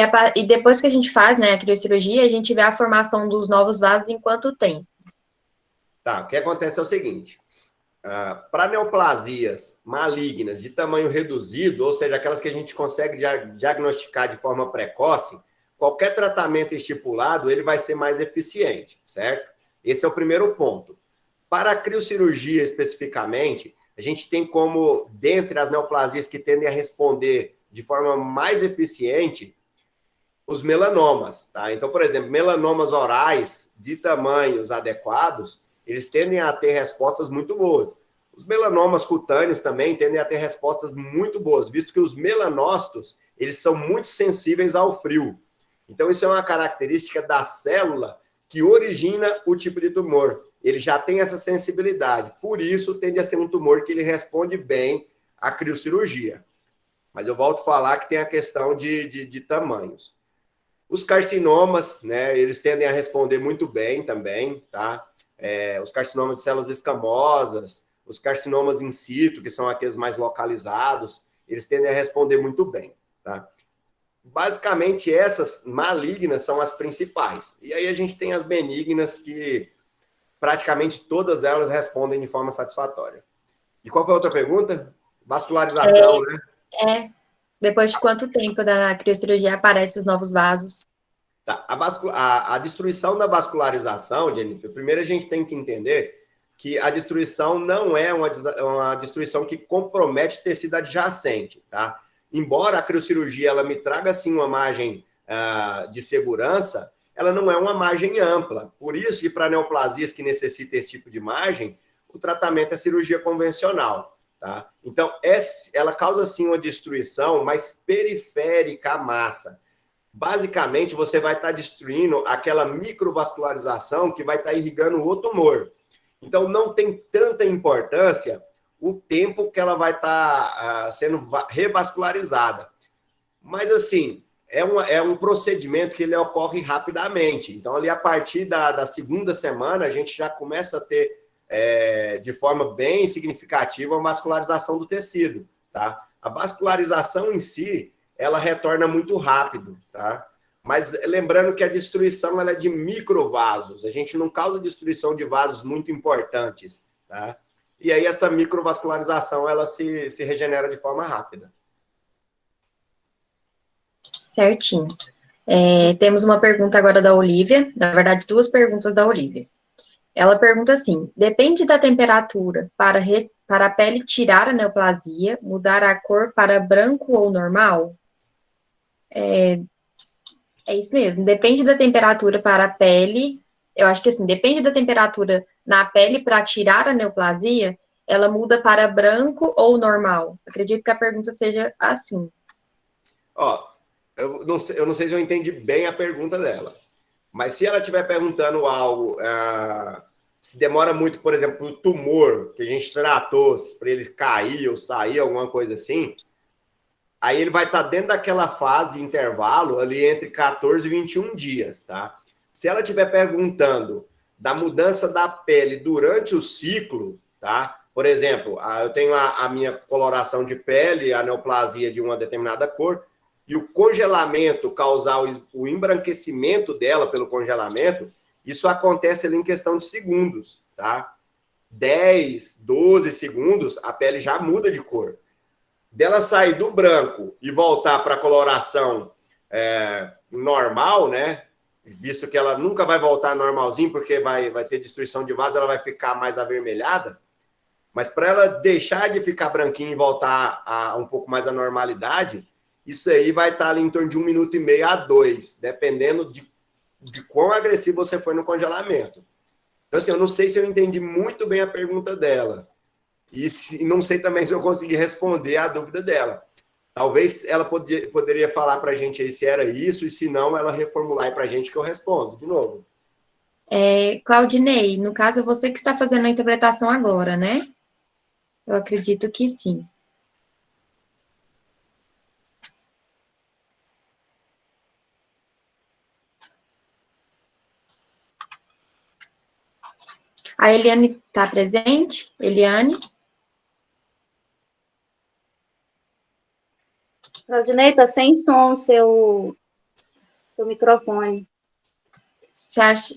depois que a gente faz, né, a criocirurgia, a gente vê a formação dos novos vasos em quanto tempo? Tá, o que acontece é o seguinte. Para neoplasias malignas de tamanho reduzido, ou seja, aquelas que a gente consegue diagnosticar de forma precoce, qualquer tratamento estipulado, ele vai ser mais eficiente, certo? Esse é o primeiro ponto. Para a criocirurgia, especificamente, a gente tem como, dentre as neoplasias que tendem a responder de forma mais eficiente, os melanomas, tá? Então, por exemplo, melanomas orais de tamanhos adequados, eles tendem a ter respostas muito boas. Os melanomas cutâneos também tendem a ter respostas muito boas, visto que os melanócitos, eles são muito sensíveis ao frio. Então, isso é uma característica da célula que origina o tipo de tumor. Ele já tem essa sensibilidade. Por isso, tende a ser um tumor que ele responde bem à criocirurgia. Mas eu volto a falar que tem a questão de tamanhos. Os carcinomas, né, eles tendem a responder muito bem também, tá? Os carcinomas de células escamosas, os carcinomas in situ, que são aqueles mais localizados, eles tendem a responder muito bem, tá? Basicamente, essas malignas são as principais. E aí a gente tem as benignas que praticamente todas elas respondem de forma satisfatória. E qual foi a outra pergunta? Vascularização, né? Depois de quanto tempo da criocirurgia aparecem os novos vasos? Tá. A destruição da vascularização, Jennifer, primeiro a gente tem que entender que a destruição não é uma destruição que compromete tecido adjacente, tá? Embora a criocirurgia ela me traga, sim, uma margem de segurança, ela não é uma margem ampla. Por isso que para neoplasias que necessitam esse tipo de margem, o tratamento é cirurgia convencional, tá? Então, ela causa, sim, uma destruição mais periférica à massa. Basicamente, você vai estar destruindo aquela microvascularização que vai estar irrigando o tumor. Então, não tem tanta importância o tempo que ela vai estar sendo revascularizada. Mas, assim, é um procedimento que ele ocorre rapidamente. Então, ali, a partir da segunda semana, a gente já começa a ter, de forma bem significativa, uma vascularização do tecido, tá? A vascularização em si, ela retorna muito rápido, tá? Mas lembrando que a destruição ela é de microvasos. A gente não causa destruição de vasos muito importantes, tá? E aí essa microvascularização ela se regenera de forma rápida. Certinho. Temos uma pergunta agora da Olivia, na verdade, duas perguntas da Olivia. Ela pergunta assim: depende da temperatura para a pele tirar a neoplasia, mudar a cor para branco ou normal? É isso mesmo, depende da temperatura para a pele. Eu acho que assim, depende da temperatura na pele para tirar a neoplasia, ela muda para branco ou normal? Acredito que a pergunta seja assim. Eu não sei se eu entendi bem a pergunta dela. Mas se ela estiver perguntando algo, se demora muito, por exemplo, o tumor que a gente tratou, para ele cair ou sair, alguma coisa assim, aí ele vai estar dentro daquela fase de intervalo ali entre 14 e 21 dias, tá? Se ela estiver perguntando da mudança da pele durante o ciclo, tá? Por exemplo, eu tenho a minha coloração de pele, a neoplasia de uma determinada cor, e o congelamento causar o embranquecimento dela pelo congelamento, isso acontece ali em questão de segundos, tá? 10, 12 segundos, a pele já muda de cor. Dela sair do branco e voltar para a coloração normal, né? Visto que ela nunca vai voltar normalzinho, porque vai ter destruição de vaso, ela vai ficar mais avermelhada. Mas para ela deixar de ficar branquinha e voltar a um pouco mais à normalidade, isso aí vai estar ali em torno de 1 minuto e meio a 2, dependendo de quão agressivo você foi no congelamento. Então, assim, eu não sei se eu entendi muito bem a pergunta dela. E não sei também se eu consegui responder a dúvida dela. Talvez ela poderia falar para a gente aí se era isso, e se não, ela reformular aí para a gente que eu respondo de novo. Claudinei, no caso, você que está fazendo a interpretação agora, né? Eu acredito que sim. A Eliane está presente? Eliane? Claudinei, tá sem som o seu microfone. Você acha...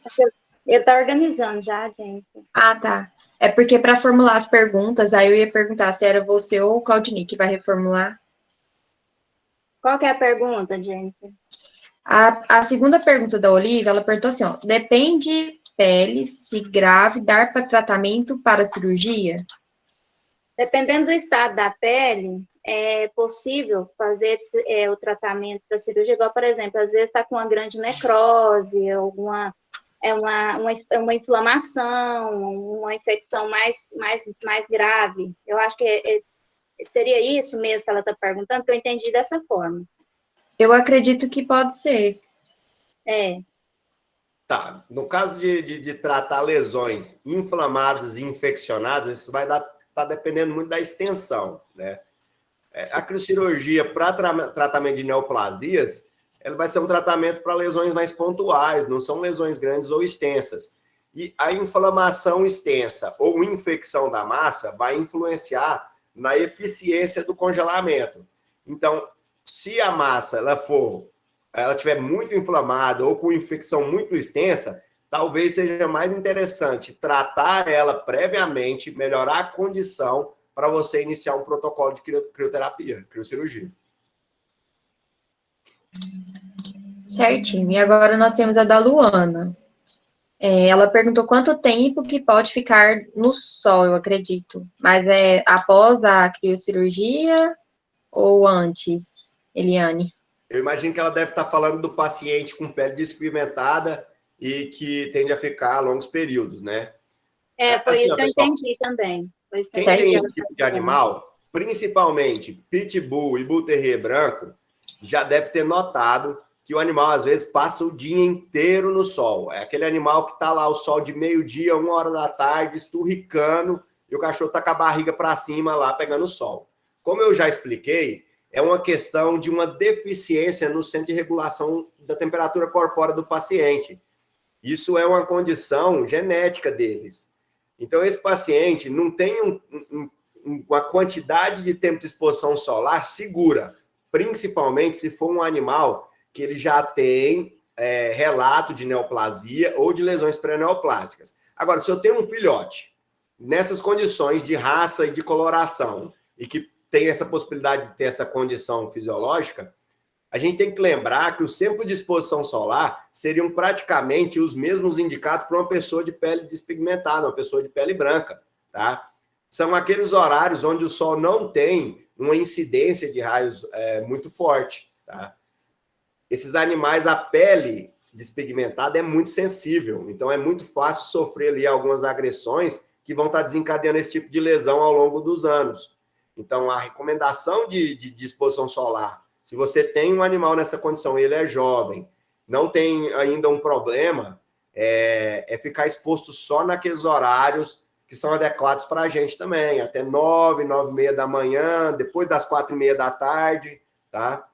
Ele está organizando já, gente. Ah, tá. É porque para formular as perguntas, aí eu ia perguntar se era você ou o Claudinei que vai reformular. Qual que é a pergunta, Jennifer? A segunda pergunta da Olivia, ela perguntou assim, ó, depende pele, se grave, dar para tratamento para cirurgia? Dependendo do estado da pele, é possível fazer o tratamento da cirurgia, igual, por exemplo, às vezes está com uma grande necrose, uma inflamação, uma infecção mais grave. Eu acho que seria isso mesmo que ela está perguntando, que eu entendi dessa forma. Eu acredito que pode ser. Tá, no caso de tratar lesões inflamadas e infeccionadas, isso vai tá dependendo muito da extensão, né? A criocirurgia para tratamento de neoplasias, ela vai ser um tratamento para lesões mais pontuais, não são lesões grandes ou extensas. E a inflamação extensa ou infecção da massa vai influenciar na eficiência do congelamento. Então, se a massa ela estiver muito inflamada ou com infecção muito extensa, talvez seja mais interessante tratar ela previamente, melhorar a condição para você iniciar um protocolo de crioterapia, criocirurgia. Certinho. E agora nós temos a da Luana. Ela perguntou quanto tempo que pode ficar no sol, eu acredito. Mas é após a criocirurgia ou antes, Eliane? Eu imagino que ela deve estar falando do paciente com pele despigmentada e que tende a ficar a longos períodos, né? Foi assim, isso que eu entendi também. Quem tem esse tipo de animal, principalmente pitbull e bull terrier branco, já deve ter notado que o animal, às vezes, passa o dia inteiro no sol. É aquele animal que está lá o sol de meio-dia, 1h da tarde, esturricando, e o cachorro está com a barriga para cima lá, pegando o sol. Como eu já expliquei, é uma questão de uma deficiência no centro de regulação da temperatura corpórea do paciente. Isso é uma condição genética deles. Então, esse paciente não tem uma quantidade de tempo de exposição solar segura, principalmente se for um animal que ele já tem relato de neoplasia ou de lesões pré-neoplásicas. Agora, se eu tenho um filhote nessas condições de raça e de coloração e que tem essa possibilidade de ter essa condição fisiológica, a gente tem que lembrar que os tempos de exposição solar seriam praticamente os mesmos indicados para uma pessoa de pele despigmentada, uma pessoa de pele branca, tá? São aqueles horários onde o sol não tem uma incidência de raios muito forte, tá? Esses animais, a pele despigmentada é muito sensível, então é muito fácil sofrer ali algumas agressões que vão estar desencadeando esse tipo de lesão ao longo dos anos. Então, a recomendação de exposição solar, se você tem um animal nessa condição e ele é jovem, não tem ainda um problema, é ficar exposto só naqueles horários que são adequados para a gente também, até 9, 9h30 da manhã, depois das 4h30 da tarde, tá?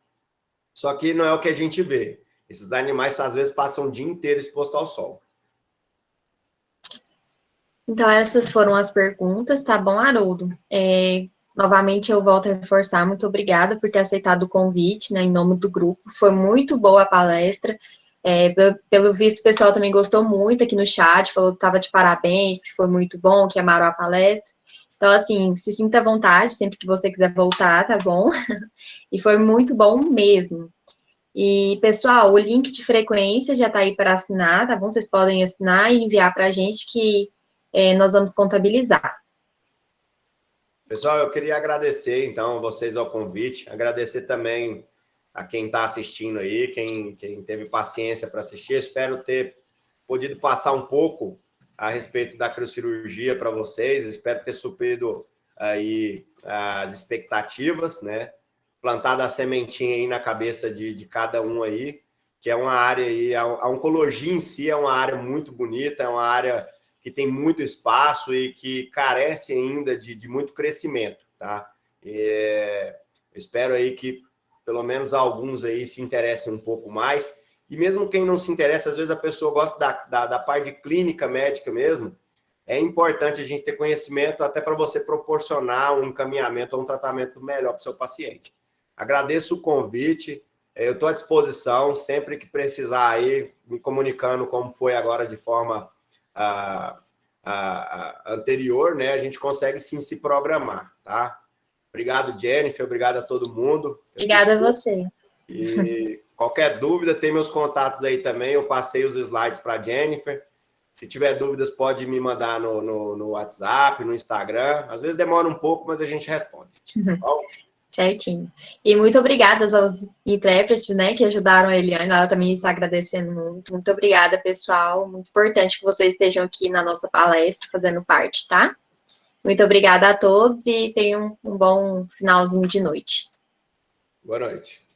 Só que não é o que a gente vê. Esses animais, às vezes, passam o dia inteiro exposto ao sol. Então, essas foram as perguntas, tá bom, Haroldo? Novamente, eu volto a reforçar, muito obrigada por ter aceitado o convite, né, em nome do grupo. Foi muito boa a palestra. Pelo visto, o pessoal também gostou muito aqui no chat, falou que estava de parabéns, que foi muito bom, que amaram a palestra. Então, assim, se sinta à vontade, sempre que você quiser voltar, tá bom? E foi muito bom mesmo. E, pessoal, o link de frequência já está aí para assinar, tá bom? Vocês podem assinar e enviar para a gente que nós vamos contabilizar. Pessoal, eu queria agradecer, então, vocês ao convite, agradecer também a quem está assistindo aí, quem teve paciência para assistir. Espero ter podido passar um pouco a respeito da criocirurgia para vocês, espero ter suprido aí as expectativas, né? Plantado a sementinha aí na cabeça de cada um aí, que é uma área aí, a oncologia em si é uma área muito bonita, é uma área que tem muito espaço e que carece ainda de muito crescimento, tá? Eu espero aí que pelo menos alguns aí se interessem um pouco mais, e mesmo quem não se interessa, às vezes a pessoa gosta da parte de clínica médica mesmo, é importante a gente ter conhecimento até para você proporcionar um encaminhamento ou um tratamento melhor para o seu paciente. Agradeço o convite, eu estou à disposição, sempre que precisar aí, me comunicando como foi agora de forma anterior, né? A gente consegue sim se programar, tá? Obrigado, Jennifer, obrigado a todo mundo. Obrigada a você. E qualquer dúvida, tem meus contatos aí também, eu passei os slides para a Jennifer. Se tiver dúvidas, pode me mandar no WhatsApp, no Instagram. Às vezes demora um pouco, mas a gente responde. Tá bom? Certinho. E muito obrigada aos intérpretes, né, que ajudaram a Eliane, ela também está agradecendo muito. Muito obrigada, pessoal. Muito importante que vocês estejam aqui na nossa palestra, fazendo parte, tá? Muito obrigada a todos e tenham um bom finalzinho de noite. Boa noite.